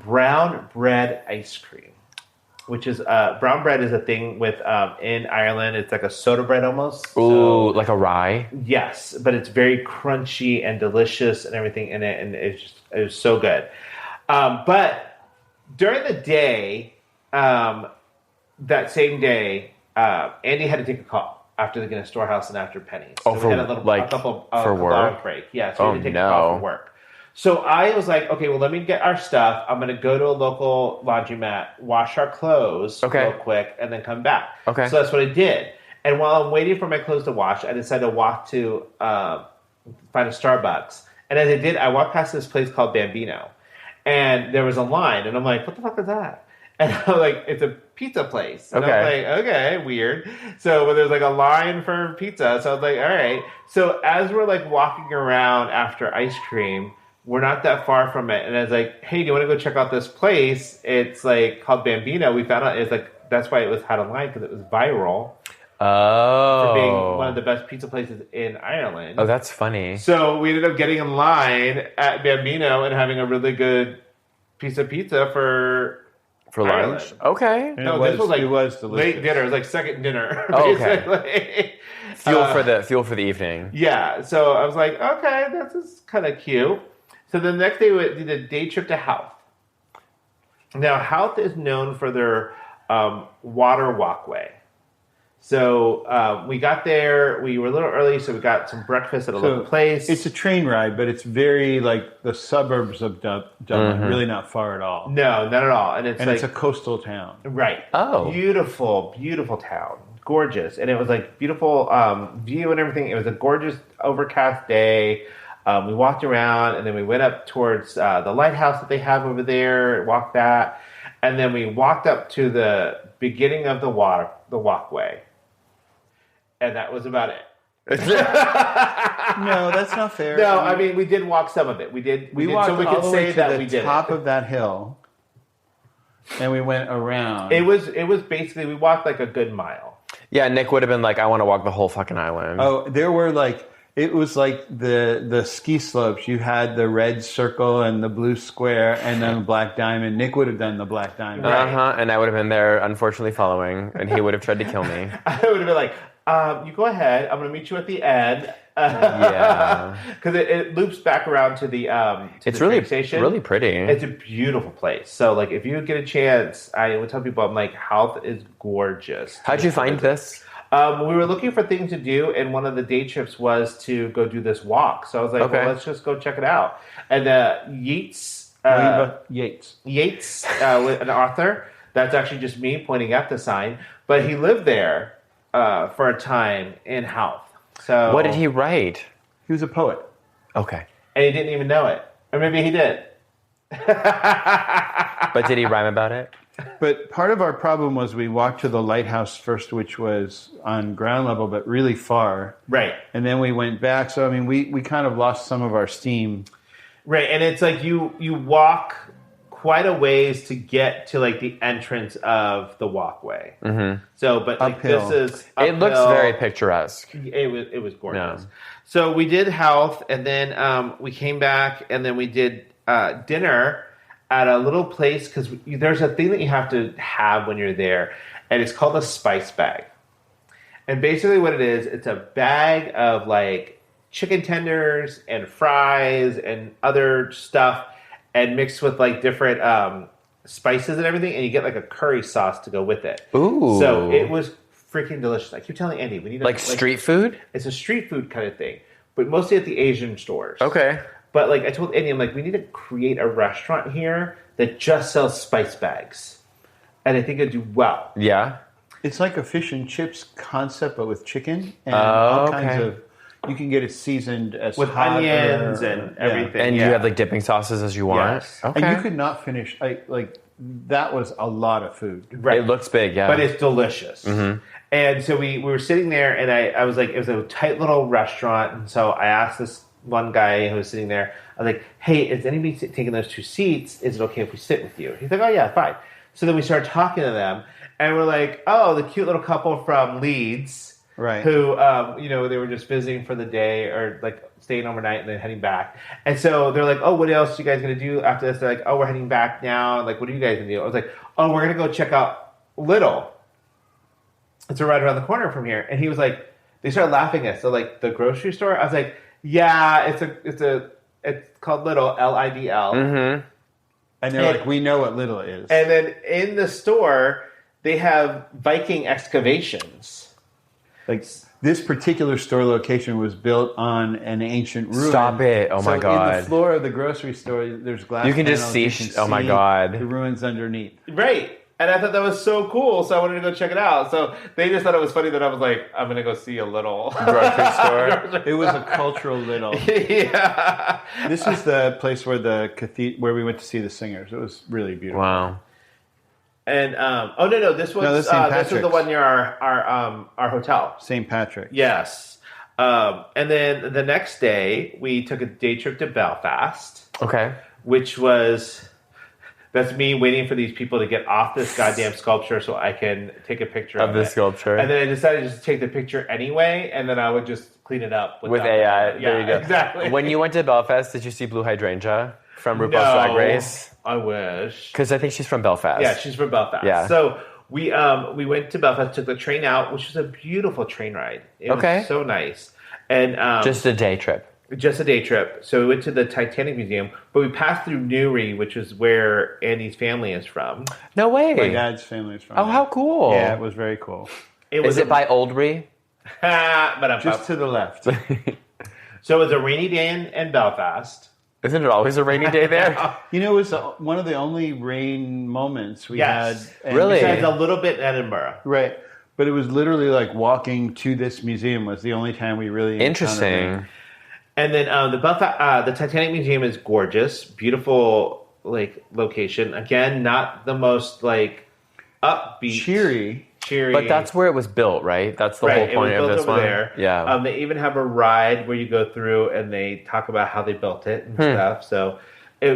brown bread ice cream, which is brown bread is a thing with in Ireland. It's like a soda bread almost. Ooh, like a rye. Yes, but it's very crunchy and delicious and everything in it, and it was so good. But during the day, that same day, Andy had to take a call after the Guinness Storehouse and after Penny's. Oh, so we had a couple hour break. Yeah, so we had to take a call for work. So I was like, okay, well, let me get our stuff. I'm going to go to a local laundromat, wash our clothes real quick, and then come back. Okay. So that's what I did. And while I'm waiting for my clothes to wash, I decided to walk to find a Starbucks. And as I did, I walked past this place called Bambino. And there was a line. And I'm like, what the fuck is that? And I'm like, it's a pizza place. And I'm like, okay, weird. So there's like a line for pizza. So I was like, all right. So as we're like walking around after ice cream, we're not that far from it. And I was like, hey, do you want to go check out this place? It's like called Bambino. We found out it's like, that's why it was had a line, because it was viral. Oh. For being one of the best pizza places in Ireland. Oh, that's funny. So we ended up getting in line at Bambino and having a really good piece of pizza for lunch. Okay. And No, this was like it was delicious. late dinner. It was like second dinner. Oh, okay. Basically. Fuel for the evening. Yeah. So I was like, okay, this is kind of cute. So the next day we did a day trip to Howth. Now Howth is known for their water walkway. So we got there. We were a little early, so we got some breakfast at a local place. It's a train ride, but it's very like the suburbs of Dublin. Really not far at all. No, not at all. And it's a coastal town. Right. Oh. Beautiful, beautiful town. Gorgeous. And it was like beautiful view and everything. It was a gorgeous overcast day. We walked around, and then we went up towards the lighthouse that they have over there, walked that. And then we walked up to the beginning of the walkway, and that was about it. No, that's not fair. No, I mean we did walk some of it. We did, walked so we all could the say way to that the we did top it. of that hill, and we went around. It was basically we walked like a good mile. Yeah, Nick would have been like, I want to walk the whole fucking island. Oh, there were like, it was like the ski slopes. You had the red circle and the blue square and then the black diamond. Nick would have done the black diamond. And I would have been there, unfortunately, following, and he would have tried to kill me. I would have been like, you go ahead. I'm going to meet you at the end. Yeah. Because it loops back around to the It's the really, train station. really pretty. It's a beautiful place. So, like, if you get a chance, I would tell people, I'm like, Howth is gorgeous. How'd you find this? We were looking for things to do, and one of the day trips was to go do this walk. So I was like, Okay. well, let's just go check it out. And Yates, with an author, that's actually just me pointing at the sign, but he lived there for a time in Howth. So What did he write? He was a poet. Okay. And he didn't even know it. Or maybe he did. But did he rhyme about it? But part of our problem was we walked to the lighthouse first, which was on ground level, but really far. Right. And then we went back. So, I mean, we kind of lost some of our steam. Right, and it's like you walk quite a ways to get to like the entrance of the walkway. Mm-hmm. So, but like Uphill. this is uphill. It looks very picturesque. It was gorgeous. Yeah. So we did Howth, and then we came back, and then we did dinner at a little place because there's a thing that you have to have when you're there, and it's called a spice bag. And basically, what it is, it's a bag of like chicken tenders and fries and other stuff, and mixed with like different spices and everything, and you get like a curry sauce to go with it. Ooh. So it was freaking delicious. I keep telling Andy, we need Like street food? It's a street food kind of thing, but mostly at the Asian stores. Okay. But like I told Andy, I'm like, we need to create a restaurant here that just sells spice bags, and I think it'd do well. Yeah. It's like a fish and chips concept, but with chicken and all kinds okay. of. You can get it seasoned as With hot onions and everything. And yeah. you have like dipping sauces as you want? Yes. Okay. And you could not finish. Like that was a lot of food. Right. It looks big, yeah. But it's delicious. Mm-hmm. And so we were sitting there, and I was like, it was a tight little restaurant, and so I asked this one guy who was sitting there, I was like, hey, is anybody taking those two seats? Is it okay if we sit with you? He's like, oh yeah, fine. So then we started talking to them, and we're like, oh, the cute little couple from Leeds, Right. who, they were just visiting for the day or like staying overnight and then heading back. And so they're like, oh, what else are you guys going to do after this? They're like, oh, we're heading back now. Like, what are you guys going to do? I was like, oh, we're going to go check out Little. It's right around the corner from here. And he was like, they started laughing at us. So like the grocery store, I was like, yeah, it's called Little, Lidl. Mm-hmm. And they're like, we know what Little is. And then in the store, they have Viking excavations. Like this particular store location was built on an ancient ruin. Stop it. Oh my In God. the floor of the grocery store, there's glass You can just panels. see- You can oh my see God. the ruins underneath. Right. And I thought that was so cool, so I wanted to go check it out. So they just thought it was funny that I was like, I'm going to go see a little Grocery store. It was a cultural Little. Yeah. This is the place where where we went to see the singers. It was really beautiful. Wow. And this was that's St. this was the Patrick's. one near our hotel. St. Patrick. Yes. And then the next day we took a day trip to Belfast, Okay. which was that's me waiting for these people to get off this goddamn sculpture so I can take a picture of the it. sculpture. And then I decided to just take the picture anyway, and then I would just clean it up With AI. Yeah, There you go. exactly. When you went to Belfast, did you see Blue Hydrangea from RuPaul's No, Drag Race? I wish. Because I think she's from Belfast. Yeah, she's from Belfast. Yeah. So we went to Belfast, took the train out, which was a beautiful train ride. It Okay. was so nice. And Just a day trip. just a day trip. So we went to the Titanic Museum, but we passed through Newry, which is where Andy's family is from. No way. My dad's family is from Oh, there. how cool. Yeah, it was very cool. Is it by Oldbury? Just to the left. So it was a rainy day in Belfast. Isn't it always a rainy day there? You know, it was one of the only rain moments we Yes. had. And Really? Besides a little bit in Edinburgh. Right. But it was literally like walking to this museum was the only time we really encountered Interesting. rain. And then the Titanic Museum is gorgeous, beautiful like location. Again, not the most like upbeat, cheery. But that's where it was built, right? That's the whole point of this one. There. Yeah. They even have a ride where you go through and they talk about how they built it and stuff. So,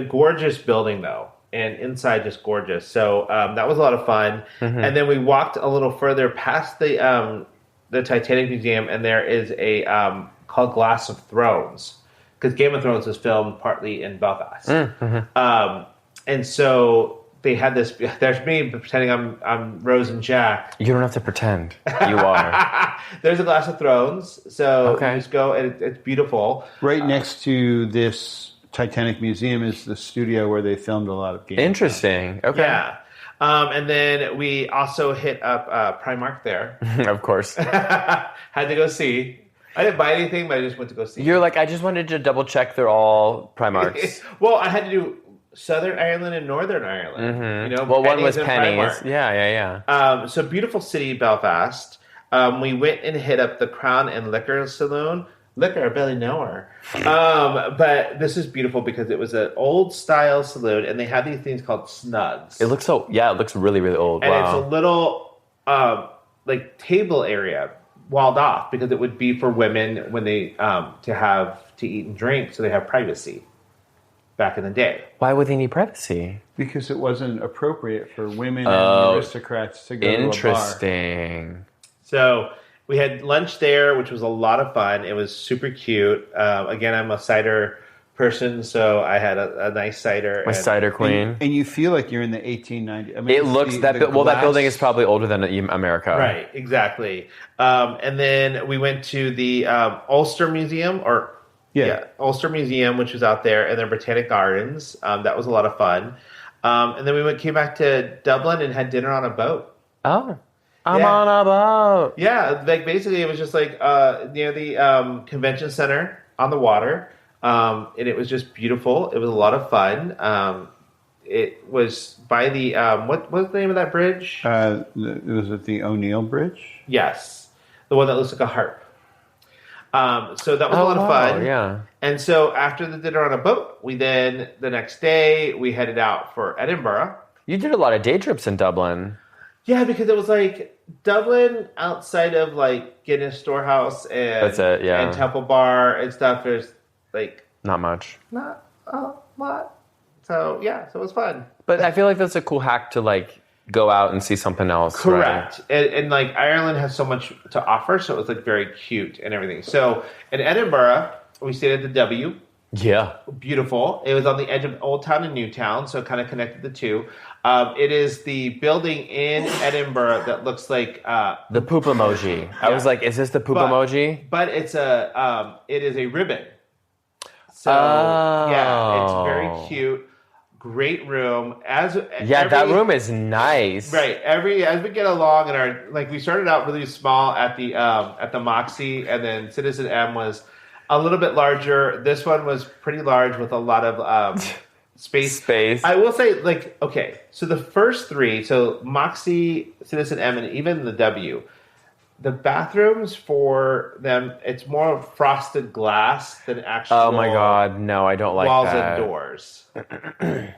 gorgeous building though, and inside just gorgeous. So that was a lot of fun. And then we walked a little further past the Titanic Museum, and there is a called Glass of Thrones, because Game of Thrones was filmed partly in Belfast. And so they had this. There's me pretending I'm Rose and Jack. You don't have to pretend. You are. There's a Glass of Thrones, so Okay. you just go, and it's beautiful. Right next to this Titanic Museum is the studio where they filmed a lot of games. Interesting. Okay. Yeah. And then we also hit up Primark there. Of course. Had to go see. I didn't buy anything, but I just went to go see. You're like, I just wanted to double check they're all Primarks. Well, I had to do Southern Ireland and Northern Ireland. You know, Well, one was and pennies. Primark. Yeah. So beautiful city, Belfast. We went and hit up the Crown and Liquor Saloon. Liquor, I barely know her. But this is beautiful because it was an old style saloon, and they had these things called snugs. It looks really, really old. And Wow. it's a little like table area walled off because it would be for women when they to eat and drink, so they have privacy. Back in the day. Why would they need privacy? Because it wasn't appropriate for women and aristocrats to go to a bar. Interesting. So we had lunch there, which was a lot of fun. It was super cute. Again, I'm a cider person, so I had a nice cider. My cider queen. And you feel like you're in the 1890s. I mean, It looks that that building is probably older than America. Right, exactly. And then we went to the Ulster Museum, Ulster Museum, which was out there, and then Botanic Gardens. That was a lot of fun. And then we came back to Dublin and had dinner on a boat. Oh. I'm on a boat. Yeah, like basically it was just like near the convention center on the water. And it was just beautiful. It was a lot of fun. It was by the what was the name of that bridge? Was it the O'Neill Bridge? Yes, the one that looks like a harp. So that was a lot of fun. Yeah. And so after the dinner on a boat, the next day we headed out for Edinburgh. You did a lot of day trips in Dublin. Yeah, because it was like Dublin outside of like Guinness Storehouse and That's it, yeah. and Temple Bar and stuff. There's like Not much. not a lot. So yeah, so it was fun. But I feel like that's a cool hack to like go out and see something else. Correct. Right? And like Ireland has so much to offer, so it was like very cute and everything. So in Edinburgh, we stayed at the W. Yeah. Beautiful. It was on the edge of Old Town and New Town, so it kind of connected the two. It is the building in Edinburgh that looks like The poop emoji. I was like, is this the poop emoji? But it is a ribbon. So yeah, it's very cute. Great room. That room is nice. Right. As we get along, and we started out really small at the Moxie, and then Citizen M was a little bit larger. This one was pretty large with a lot of space. I will say, so the first three, so Moxie, Citizen M, and even the W, the bathrooms for them, it's more frosted glass than actual. Oh my God, no, I don't like walls that. and doors.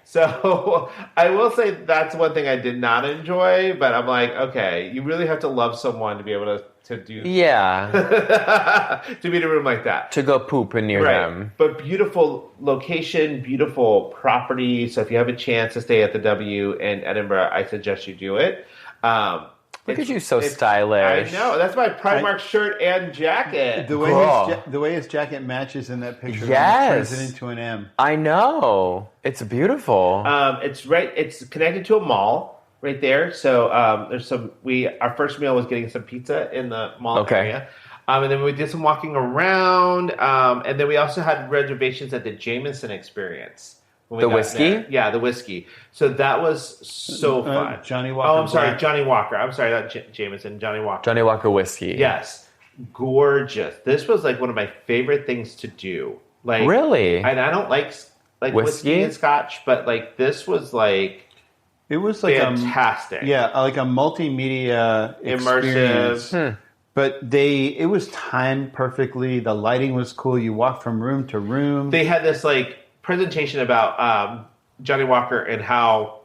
So I will say that's one thing I did not enjoy, but I'm like, okay, you really have to love someone to be able to do Yeah. to be in a room like that. To go poop near them. But beautiful location, beautiful property. So if you have a chance to stay at the W in Edinburgh, I suggest you do it. Look at you, so stylish. I know. That's my Primark shirt and jacket. The way his jacket matches in that picture, turns it into an M. I know. It's beautiful. It's connected to a mall right there. So our first meal was getting some pizza in the mall area. And then we did some walking around. And then we also had reservations at the Jameson Experience. The whiskey? There. Yeah, the whiskey. So that was so fun. Johnny Walker. Oh, I'm sorry, Johnny Walker. I'm sorry, not Jameson, Johnny Walker. Johnny Walker whiskey. Yes. Gorgeous. This was like one of my favorite things to do. Like, really? And I don't like whiskey and scotch, but like this was like it was like fantastic. Like a multimedia experience. Immersive. But it was timed perfectly. The lighting was cool. You walked from room to room. They had this like presentation about Johnny Walker and how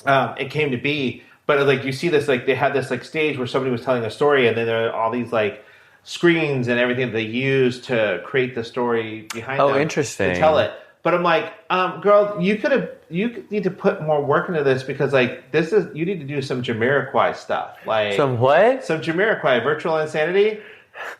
it came to be, but like you see this, like they had this like stage where somebody was telling a story, and then there are all these like screens and everything that they use to create the story behind them. Oh, interesting. To tell it. But I'm like, girl, you need to put more work into this, because like you need to do some Jamiroquai stuff. Like Some what? Some Jamiroquai, Virtual Insanity.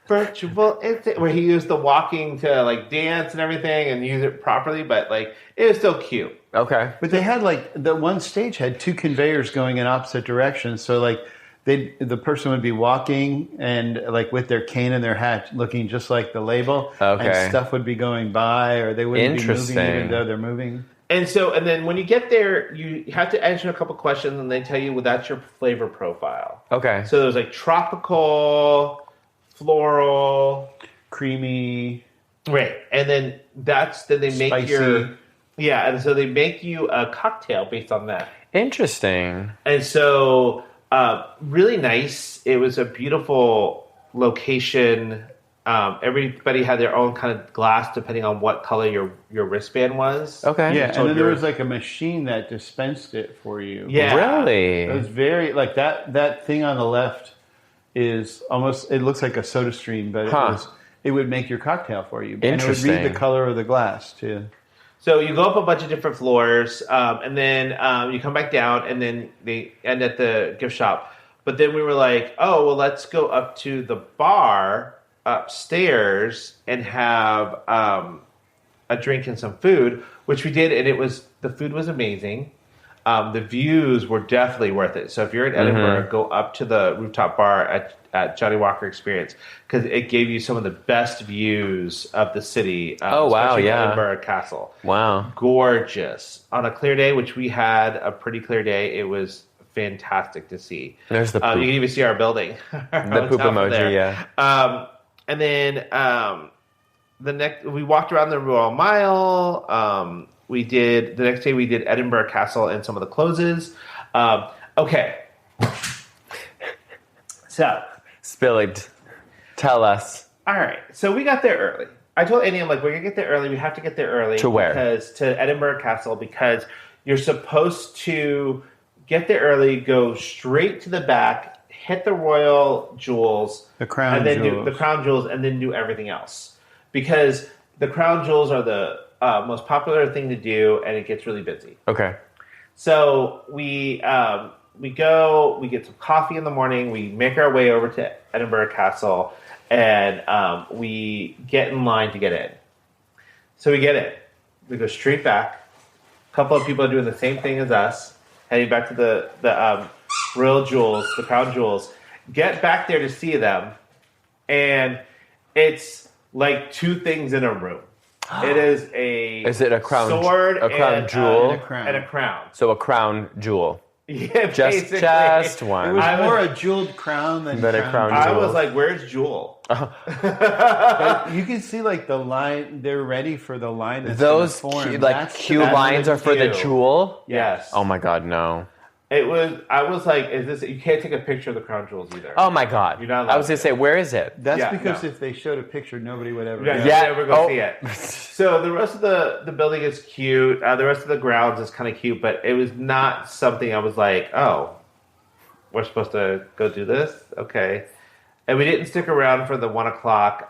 Virtual Insanity, where he used the walking to like dance and everything and use it properly, but like it was still cute. Okay. But they had like the one stage had 2 conveyors going in opposite directions. So like the person would be walking and like with their cane and their hat looking just like the label. Okay. And stuff would be going by, or they wouldn't be moving even though they're moving. And then when you get there, you have to answer a couple questions, and they tell you, well, that's your flavor profile. Okay. So there's like tropical, floral, creamy, right? And then they make spicy. and so they make you a cocktail based on that. Interesting. And so really nice. It was a beautiful location. Everybody had their own kind of glass depending on what color your wristband was. Okay. Yeah, and then there was like a machine that dispensed it for you. Yeah. Really? It was very like that thing on the left is almost, it looks like a soda stream, but it would make your cocktail for you. Interesting. And it would read the color of the glass too. So you go up a bunch of different floors, and then you come back down, and then they end at the gift shop. But then we were like, oh, well, let's go up to the bar upstairs and have a drink and some food, which we did, and the food was amazing. The views were definitely worth it. So if you're in Edinburgh, go up to the rooftop bar at Johnny Walker Experience, because it gave you some of the best views of the city. Oh, wow, especially yeah. Edinburgh Castle. Wow. Gorgeous. On a clear day, which we had a pretty clear day, it was fantastic to see. There's the poop. You can even see our building. The poop emoji, yeah. And then we walked around the Royal Mile. The next day we did Edinburgh Castle and some of the closes. Okay. So. Spill it. Tell us. All right. So we got there early. I told Annie, I'm like, we're going to get there early. We have to get there early. To where? To Edinburgh Castle, because you're supposed to get there early, go straight to the back, hit the royal jewels. The crown and then jewels. do the crown jewels, and then do everything else. Because the crown jewels are the most popular thing to do, and it gets really busy. Okay. So we go, we get some coffee in the morning, we make our way over to Edinburgh Castle, and we get in line to get in. So we get in. We go straight back. A couple of people are doing the same thing as us, heading back to the royal jewels, the crown jewels. Get back there to see them, and it's like 2 things in a room. It is a a crown sword, a crown and, jewel, and a crown. So a crown jewel. Yeah, Just one. It was more a jeweled crown than a crown I jewel. was like, "Where's Jewel?" But you can see like the line. They're ready for the line. That's Those form. cue lines are for the cue. jewel. Yes. Oh my god, no. It was. I was like, "Is this?" You can't take a picture of the crown jewels either. Oh my god. You're not allowed I was gonna say, where is it? That's Yeah, because no. if they showed a picture, nobody would ever. Yeah, know. you never go Oh. see it. So the rest of the building is cute. The rest of the grounds is kind of cute, but it was not something I was like, "Oh, we're supposed to go do this." Okay, and we didn't stick around for the 1 o'clock.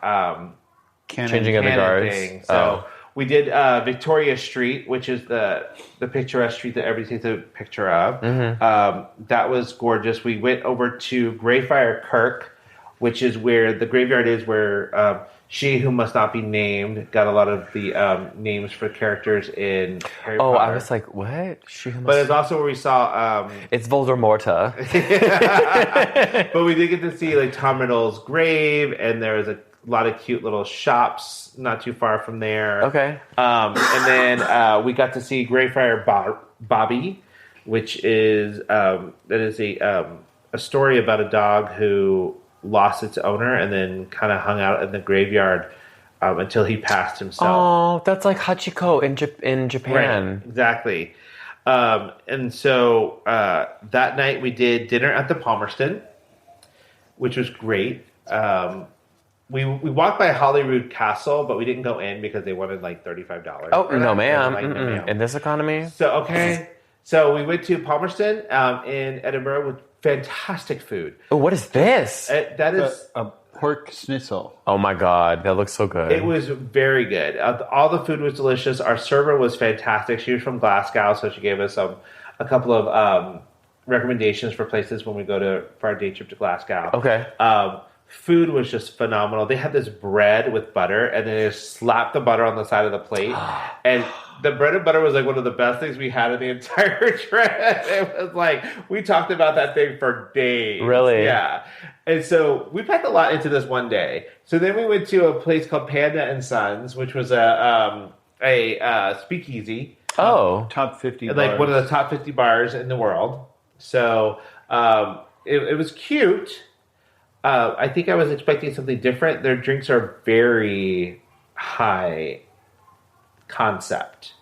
Changing of the Canon guards. thing. So we did Victoria Street, which is the picturesque street that everybody takes a picture of. That was gorgeous. We went over to Greyfriar Kirk, which is where the graveyard is, where She Who Must Not Be Named got a lot of the names for characters in Harry Potter. I was like, what? She Who Must... But it's also where we saw... it's Voldemorta. But we did get to see like Tom Riddle's grave, and there was a lot of cute little shops not too far from there. Okay. And then we got to see Greyfriar Bobby, which is that is a story about a dog who lost its owner and then kind of hung out in the graveyard until he passed himself. Oh, that's like Hachiko in Japan. Right, exactly. And so that night we did dinner at the Palmerston, which was great. We walked by Holyrood Castle, but we didn't go in because they wanted like $35. Oh, no, ma'am. Like, no, ma'am. In this economy? So, okay. So we went to Palmerston in Edinburgh with fantastic food. Oh, what is this? That is a pork schnitzel. Oh my God, that looks so good. It was very good. All the food was delicious. Our server was fantastic. She was from Glasgow, so she gave us a couple of recommendations for places when we go for our day trip to Glasgow. Okay. Food was just phenomenal. They had this bread with butter, and they just slapped the butter on the side of the plate. And the bread and butter was like one of the best things we had in the entire trip. It was like, we talked about that thing for days. Really? Yeah. And so we packed a lot into this one day. So then we went to a place called Panda and Sons, which was a speakeasy. Oh. Top 50 bars. Like one of the top 50 bars in the world. So it was cute. I think I was expecting something different. Their drinks are very high concept.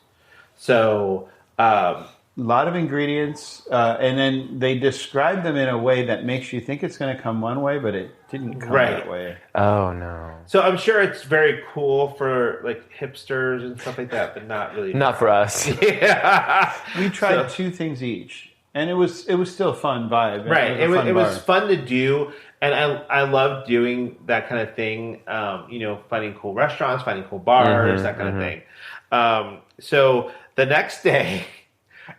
So a lot of ingredients, and then they describe them in a way that makes you think it's going to come one way, but it didn't come that way. Oh no. So I'm sure it's very cool for like hipsters and stuff like that, but not really. Not for us. Yeah. We tried two things each, and it was still a fun vibe. Right. It It was fun to do, and I love doing that kind of thing. Finding cool restaurants, finding cool bars, that kind of thing. So the next day,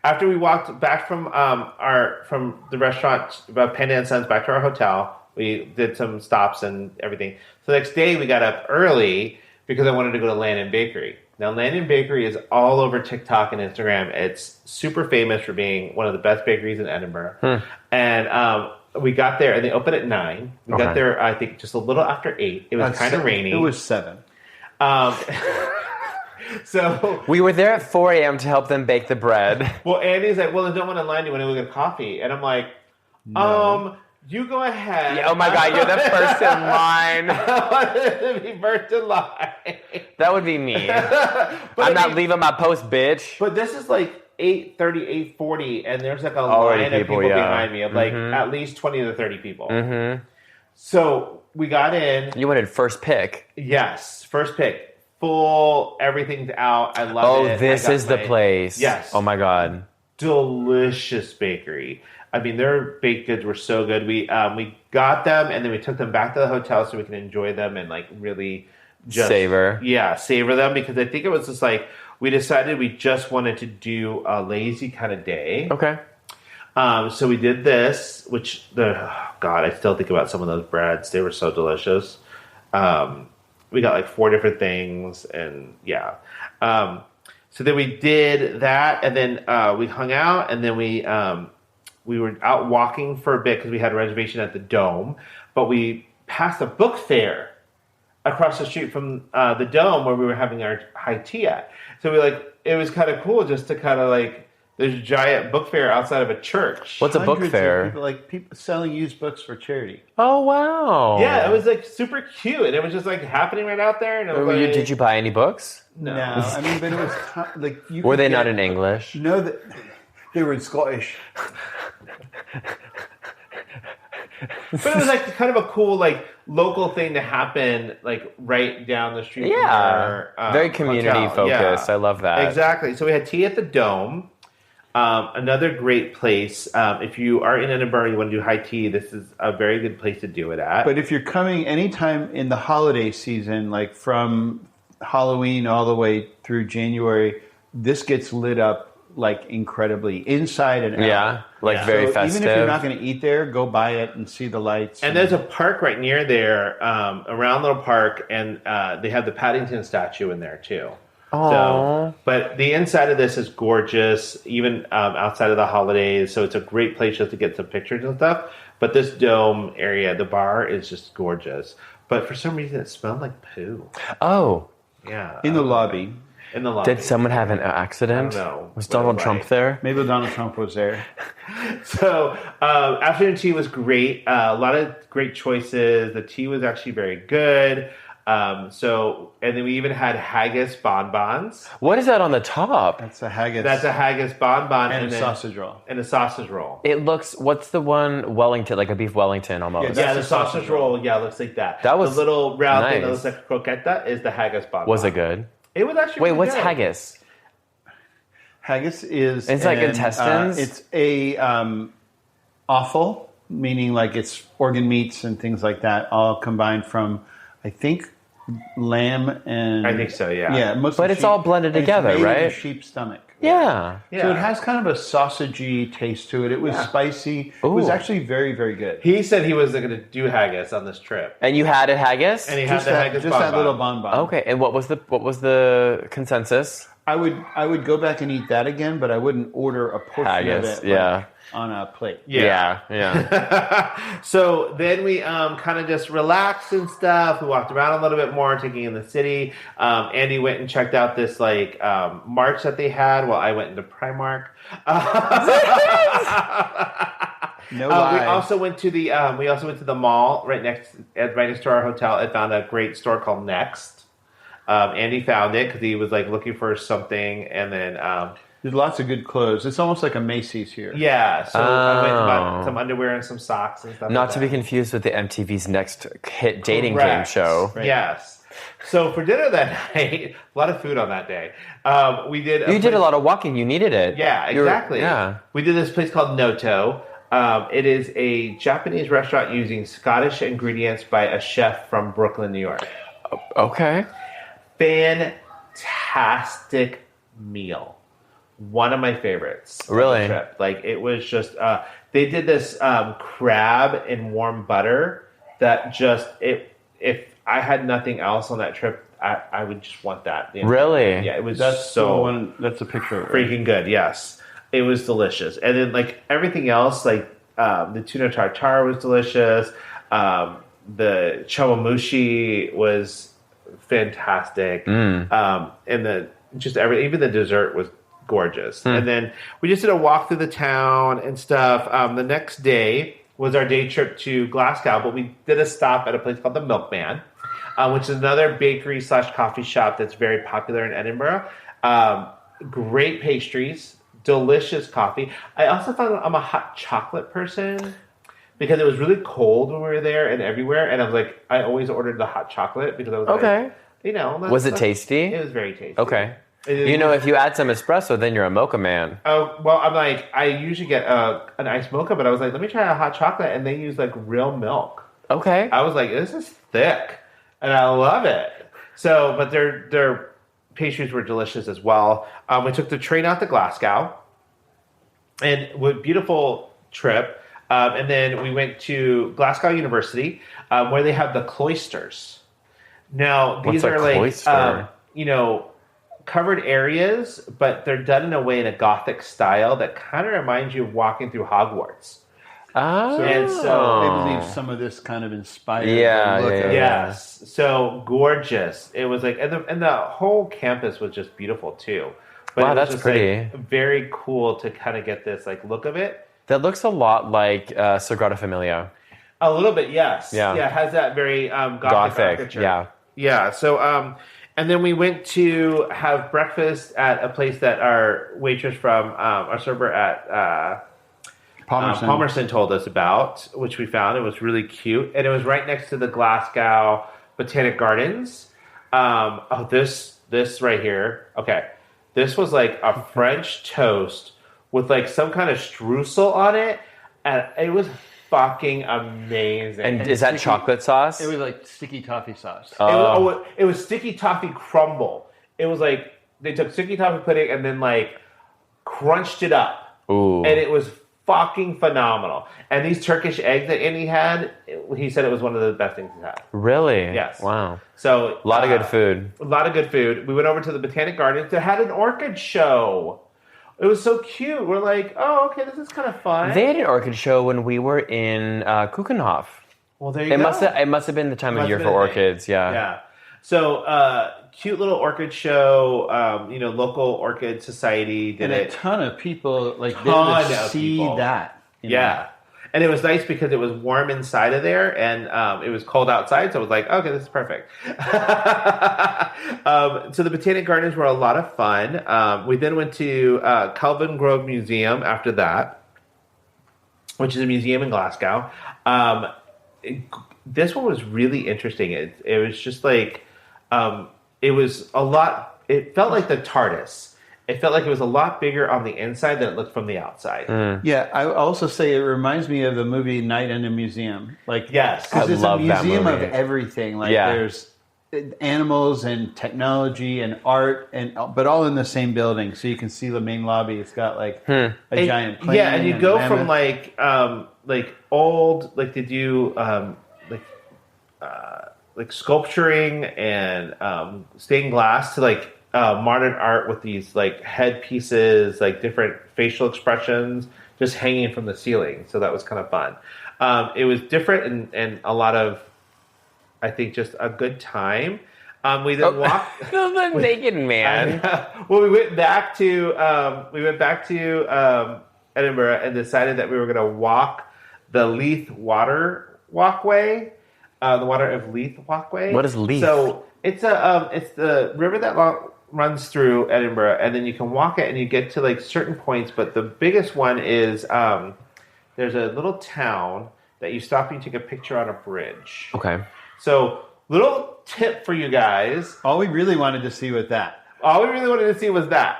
after we walked back from the restaurant, Panda and Sons, back to our hotel, we did some stops and everything. So the next day, we got up early because I wanted to go to Landon Bakery. Now, Landon Bakery is all over TikTok and Instagram. It's super famous for being one of the best bakeries in Edinburgh. And we got there, and they opened at 9. We got there, I think, just a little after 8. It was kind of rainy. It was 7. So we were there at 4 a.m. to help them bake the bread. Well, Andy's like, well, I don't want to line you when I go get coffee. And I'm like, you go ahead. Yeah, oh my God, you're the first in line. I wanted to be first in line. That would be me. I'm not leaving my post, bitch. But this is like 8:30, 8:40, and there's like a line of people behind me of like at least 20 to 30 people. So we got in. You wanted first pick. Yes, first pick. Full, everything's out. I love it. Oh, this is the place. Yes. Oh my God. Delicious bakery. I mean, their baked goods were so good. We got them, and then we took them back to the hotel so we can enjoy them and like really just savor them, because I think it was just like we decided we just wanted to do a lazy kind of day. Okay. So we did this, which I still think about some of those breads. They were so delicious. We got like 4 different things, and yeah. So then we did that, and then we hung out, and then we were out walking for a bit because we had a reservation at the Dome, but we passed a book fair across the street from the Dome where we were having our high tea at. So it was kind of cool just to kind of like, there's a giant book fair outside of a church. What's a book fair? People selling used books for charity. Oh, wow. Yeah, it was like super cute, and it was just like happening right out there. And it was like, did you buy any books? No. I mean, but it was like you. Were they not in English? No, they were in Scottish. But it was like kind of a cool like local thing to happen like right down the street. Yeah, from our, very community hotel. focused. Yeah. I love that. Exactly. So we had tea at the Dome. Another great place. If you are in Edinburgh and you want to do high tea, this is a very good place to do it at. But if you're coming anytime in the holiday season, like from Halloween all the way through January, this gets lit up like incredibly inside and out. Yeah, like very festive. Even if you're not going to eat there, go by it and see the lights. And there's a park right near there, a round little park, and they have the Paddington statue in there too. So, but the inside of this is gorgeous, even outside of the holidays. So it's a great place just to get some pictures and stuff. But this Dome area, the bar is just gorgeous. But for some reason, it smelled like poo. Oh. Yeah. In the lobby. In the lobby. Did someone have an accident? I don't know. Was Donald Trump there? Maybe Donald Trump was there. So afternoon tea was great. A lot of great choices. The tea was actually very good. And then we even had haggis bonbons. What is that on the top? That's a haggis. That's a haggis bonbon. And a sausage roll. And a sausage roll. It looks, what's the one, Wellington, like a beef Wellington almost. Yeah, the sausage roll, looks like that. That was the little round thing that nice. looks like a croqueta is the haggis bonbon. Was it good? It was actually Wait, really what's good. haggis? Haggis is It's like intestines? It's a offal, meaning like it's organ meats and things like that, all combined from, I think, lamb and I think so, yeah. Yeah, mostly But it's sheep. all blended And it's together, made in right? a sheep's stomach. Yeah. So it has kind of a sausagey taste to it. It was spicy. It was Ooh. actually very, very good. He said he was going to do haggis on this trip. And you had a haggis? And he had Just the that, haggis just that bonbon. little bonbon. Okay, and what was the consensus? I would go back and eat that again, but I wouldn't order a portion Haggis, of it on a plate. Yeah. So then we kind of just relaxed and stuff. We walked around a little bit more, taking in the city. Andy went and checked out this march that they had while I went into Primark. No We lie. also went to the mall right next to our hotel and found a great store called Next. Andy found it because he was looking for something, and then There's lots of good clothes. It's almost like a Macy's here. so I went and bought some underwear and some socks and stuff. Not like to that. be confused with the MTV's next hit dating Correct. game show. Yes. So for dinner that night, a lot of food on that day. We did. You did a lot of walking. You needed it. Yeah, You were- exactly. yeah. We did this place called Noto. It is a Japanese restaurant using Scottish ingredients by a chef from Brooklyn, New York. Okay. Fantastic meal. One of my favorites. of the Really? trip. It was just they did this crab in warm butter that just if I had nothing else on that trip, I would just want that. Really? Yeah, it was That's so the one. That's a picture of it. right? freaking good. Yes, it was delicious. And then everything else, the tuna tartare was delicious. The chawamushi was fantastic. And even the dessert was gorgeous. And then we just did a walk through the town and stuff. The next day was our day trip to Glasgow, but we did a stop at a place called the Milkman, which is another bakery / coffee shop that's very popular in Edinburgh. Great pastries, delicious coffee. I also found I'm a hot chocolate person because it was really cold when we were there and everywhere. And I was I always ordered the hot chocolate because I was Okay. Was it tasty? It was very tasty. Okay. It- If you add some espresso, then you're a mocha man. Oh, well, I'm I usually get an iced mocha, but I was let me try a hot chocolate, and they use real milk. Okay. I was this is thick, and I love it. So, but their pastries were delicious as well. We took the train out to Glasgow, and what beautiful trip. And then we went to Glasgow University, where they have the cloisters. Now, these What's a are cloister? covered areas, but they're done in a way in a Gothic style that kind of reminds you of walking through Hogwarts. Oh. And so They believe some of this kind of inspired. Yeah, the look yeah, of it. yeah. yes, so gorgeous. It was and the whole campus was just beautiful too. But Wow, it was that's just, pretty. very cool to kind of get this look of it. That looks a lot like Sagrada Familia. A little bit, yes. Yeah. Yeah, it has that very Gothic architecture. Yeah. Yeah, so and then we went to have breakfast at a place that our waitress from our server at Palmerston told us about, which we found. It was really cute, and it was right next to the Glasgow Botanic Gardens. This right here. Okay, this was a French toast with some kind of streusel on it, and it was fucking amazing. And is that sticky- chocolate sauce? It was like sticky toffee sauce. It was sticky toffee crumble. It was they took sticky toffee pudding and then crunched it up. Ooh. And it was fucking phenomenal. And these Turkish eggs that Andy had, he said it was one of the best things he's had. Really? Yes. Wow. So A lot of good food. A lot of good food. We went over to the Botanic Gardens. They had an orchid show. It was so cute. We're oh, okay, this is kind of fun. They had an orchid show when we were in Kuchenhof. well, there you It go. must have been the time of Must year have for been a thing. orchids. Yeah. Yeah. So, cute little orchid show. Local orchid society did and a it. ton of people Ton to of see people. that. Yeah. And it was nice because it was warm inside of there and it was cold outside. So I was okay, this is perfect. So the Botanic Gardens were a lot of fun. We then went to Kelvin Grove Museum after that, which is a museum in Glasgow. This one was really interesting. It was just it was a lot. It felt like the TARDIS. it felt like it was a lot bigger on the inside than it looked from the outside. Yeah, I would also say it reminds me of the movie Night in a Museum. Like, Yes. because I it's love a that museum of movie. everything. Like, Yeah. there's animals and technology and art, but all in the same building. So you can see the main lobby. It's got like a giant plane. Yeah, and you go from mammoth. like old, like they do like sculpturing and stained glass to like modern art with these like headpieces, like different facial expressions just hanging from the ceiling. So that was kind of fun. It was different and a lot of, I think, just a good time. We then walked. The naked man. Well, we went back to Edinburgh and decided that we were going to walk the Leith Water Walkway, the Water of Leith Walkway. What is Leith? So it's the river that runs through Edinburgh, and then you can walk it, and you get to like certain points. But the biggest one is there's a little town that you stop and you take a picture on a bridge. Okay. So, little tip for you guys. All we really wanted to see was that. All we really wanted to see was that.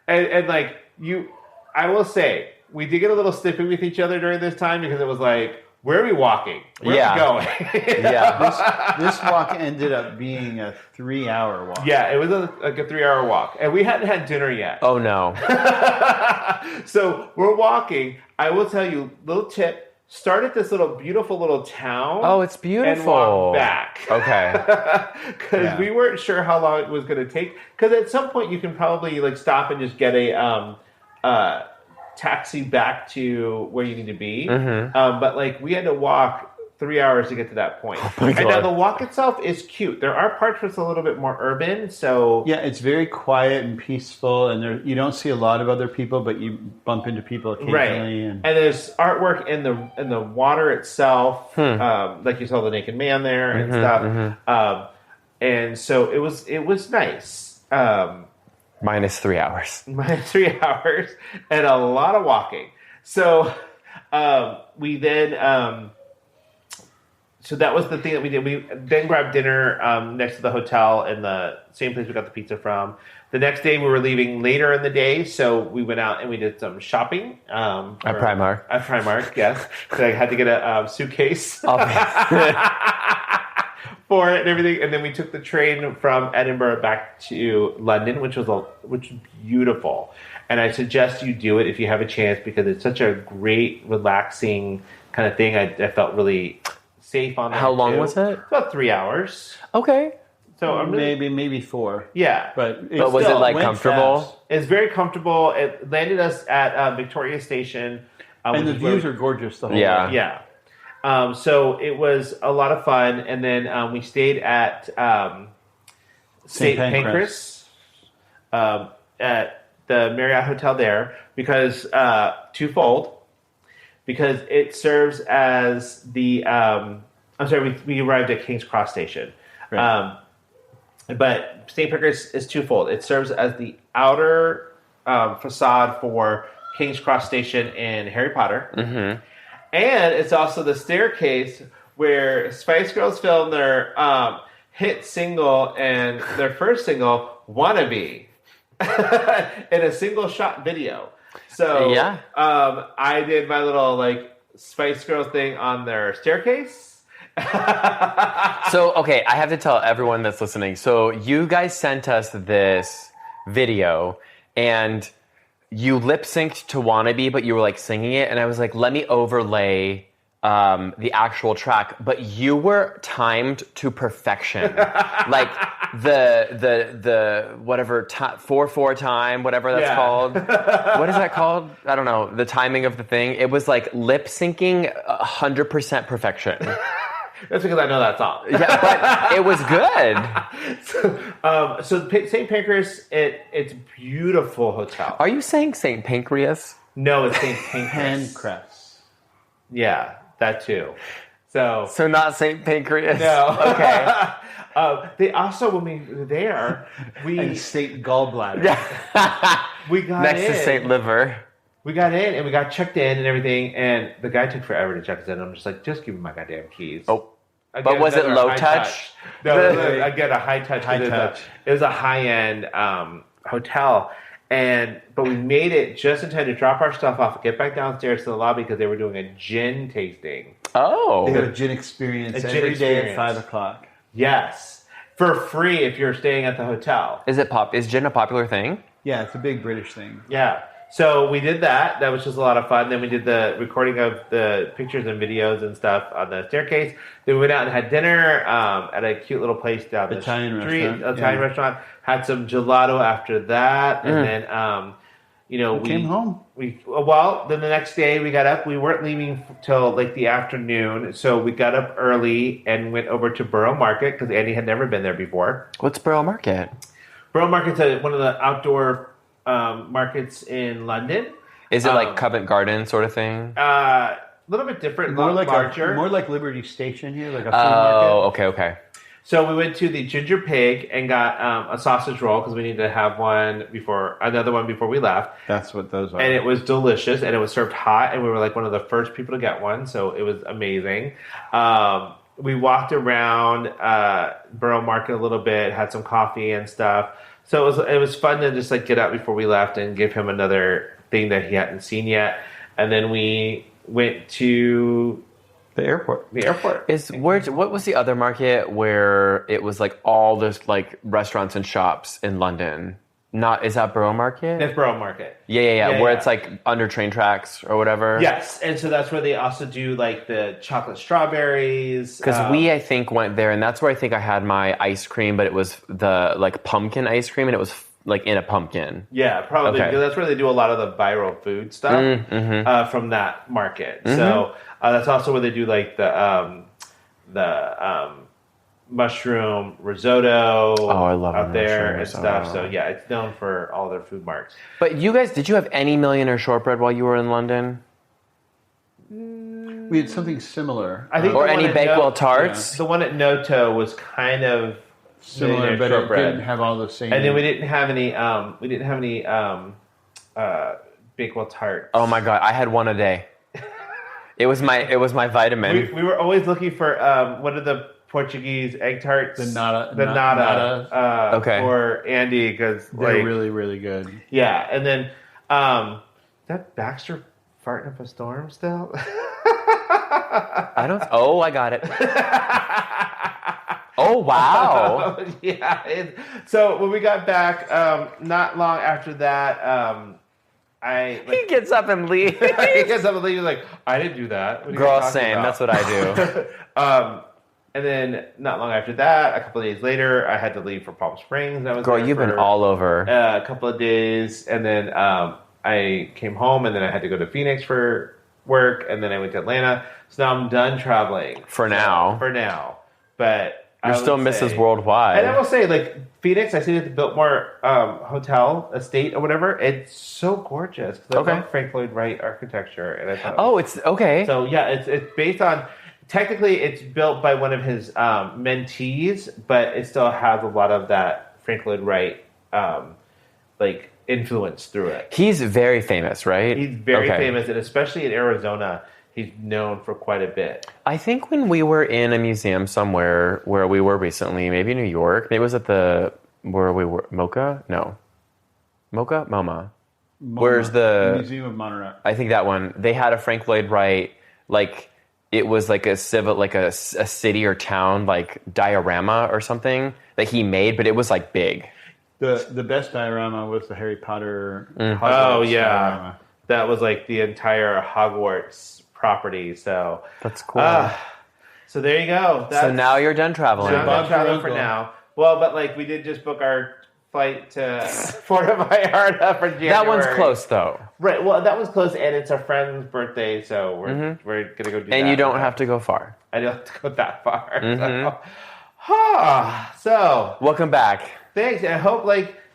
And like, I will say, we did get a little snippy with each other during this time because it was like, where are we walking? Where are we going? Yeah. This walk ended up being a 3-hour walk. Yeah, it was like a 3-hour walk. And we hadn't had dinner yet. Oh, no. So, we're walking. I will tell you, little tip. Start at this beautiful little town. Oh, it's beautiful. And walk back. Okay. Because we weren't sure how long it was going to take. Because at some point you can probably like stop and just get a taxi back to where you need to be. Mm-hmm. But like we had to walk 3 hours to get to that point. Oh my God. And now the walk itself is cute. There are parts where it's a little bit more urban. So Yeah, it's very quiet and peaceful, and you don't see a lot of other people, but you bump into people occasionally. And there's artwork in the water itself, like you saw the naked man there and stuff. And so it was nice. Minus 3 hours. Minus 3 hours and a lot of walking. So we then. So that was the thing that we did. We then grabbed dinner next to the hotel in the same place we got the pizza from. The next day we were leaving later in the day, so we went out and we did some shopping. At Primark. At Primark, yes. So I had to get a suitcase for it and everything. And then we took the train from Edinburgh back to London, which was beautiful. And I suggest you do it if you have a chance because it's such a great, relaxing kind of thing. I felt really safe on that. How long was it? About 3 hours. Okay. So I'm really, maybe 4. yeah. But was it like went comfortable? fast. It's very comfortable. It landed us at Victoria Station. And the views are gorgeous the whole way. Yeah. So it was a lot of fun. And then we stayed at St. Pancras at the Marriott Hotel there because twofold. Because it serves as the we arrived at King's Cross Station. Right. But St. Pancras is twofold. It serves as the outer facade for King's Cross Station in Harry Potter. Mm-hmm. And it's also the staircase where Spice Girls filmed their hit single and their first single, Wannabe, in a single shot video. So Yeah. I did my little like Spice Girls thing on their staircase. So, okay, I have to tell everyone that's listening. So, you guys sent us this video, and you lip synced to Wannabe, but you were like singing it, and I was like, let me overlay the actual track, but you were timed to perfection. Like the whatever 4/4 time, whatever that's called. What is that called? I don't know. The timing of the thing. It was like lip syncing 100% perfection. That's because I know that song. Yeah, but it was good. So St. Pancras, it's a beautiful hotel. Are you saying St. Pancreas? No, it's St. Pancras. Pancras. Yeah, that too. So not St. Pancreas? no. Okay. They also, when we were there, And State Gallbladder. we got Next in. to St. Liver. We got in and we got checked in and everything, and the guy took forever to check us in. I'm just like, just give me my goddamn keys. Oh. Again, But was it another low high touch? No, again, a high touch. High touch. It was a high-end hotel. But we made it just in time to drop our stuff off and get back downstairs to the lobby because they were doing a gin tasting. Oh. They have a gin experience every day at 5 o'clock. Yes. For free if you're staying at the hotel. Is gin a popular thing? Yeah, it's a big British thing. Yeah. So we did that. That was just a lot of fun. Then we did the recording of the pictures and videos and stuff on the staircase. Then we went out and had dinner at a cute little place down the street. Italian restaurant. Had some gelato after that. And then, we came home. Then the next day we got up. We weren't leaving till like the afternoon. So we got up early and went over to Borough Market because Andy had never been there before. What's Borough Market? Borough Market's one of the outdoor markets in London. Is it like Covent Garden sort of thing? A little bit different, larger. More like Liberty Station here, like a food market. Okay. So we went to the Ginger Pig and got a sausage roll because we needed to have another one before we left. That's what those are. And it was delicious, and it was served hot, and we were like one of the first people to get one, so it was amazing. We walked around Borough Market a little bit, had some coffee and stuff. So it was fun to just like get out before we left and give him another thing that he hadn't seen yet. And then we went to the airport. What was the other market where it was like all those like restaurants and shops in London? Is that Borough Market? That's Borough Market. Yeah. Where it's like under train tracks or whatever. Yes, and so that's where they also do like the chocolate strawberries. Because we, I think, went there, and that's where I think I had my ice cream, but it was the like pumpkin ice cream, and it was like in a pumpkin. Yeah, probably because that's where they do a lot of the viral food stuff from that market. Mm-hmm. So that's also where they do like the mushroom risotto out there and stuff. So yeah, it's known for all their food marks. But you guys, did you have any millionaire shortbread while you were in London? We had something similar. I think or any Bakewell tarts? Yeah. The one at Noto was kind of similar, but it didn't have all the same. And then we didn't have any Bakewell tarts. Oh my god, I had one a day. It was my vitamin. We were always looking for what are the Portuguese egg tarts? The nata. For Andy because they're really, really good. Yeah, and then is that Baxter farting up a storm still? I got it. Oh wow! Yeah. So when we got back, not long after that, he gets up and leaves. He gets up and leaves. Like, I didn't do that. Girl, same. About? That's what I do. And then not long after that, a couple of days later, I had to leave for Palm Springs. Girl, you've been all over. A couple of days, and then I came home, and then I had to go to Phoenix for work, and then I went to Atlanta. So now I'm done traveling. For now. But you're still Mrs. Worldwide. And I will say, like, Phoenix, I stayed at the Biltmore Hotel Estate or whatever. It's so gorgeous. I love Frank Lloyd Wright architecture. And I thought it's okay. So, yeah, it's based on... Technically, it's built by one of his mentees, but it still has a lot of that Frank Lloyd Wright influence through it. He's very famous, right? He's very famous, and especially in Arizona, he's known for quite a bit. I think when we were in a museum somewhere where we were recently, maybe New York, maybe it was at where we were, MoMA? No. MoMA. Where's the... Museum of Monterey. I think that one. They had a Frank Lloyd Wright, it was like a city or town diorama or something that he made, but it was big. The best diorama was the Harry Potter. Oh yeah, diorama. That was the entire Hogwarts property. So that's cool. So there you go. So now you're done traveling. So I'm done traveling for now. Well, but we did just book our flight to Puerto Vallarta for January. That one's close though. Right. Well, that was close, and it's our friend's birthday, so we're gonna go do that. And you don't have to go far. I don't have to go that far. So welcome back. Thanks. I hope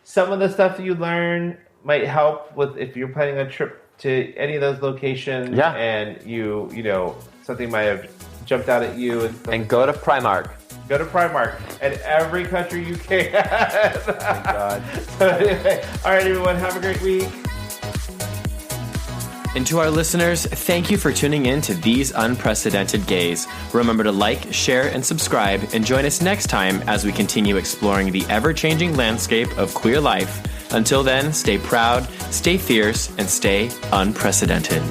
some of the stuff that you learn might help with if you're planning a trip to any of those locations. Yeah. And you something might have jumped out at you. And go to Primark. Go to Primark in every country you can. Oh my God. So anyway, all right, everyone, have a great week. And to our listeners, thank you for tuning in to These Unprecedented Gays. Remember to like, share, and subscribe, and join us next time as we continue exploring the ever-changing landscape of queer life Until then, stay proud, stay fierce, and stay unprecedented.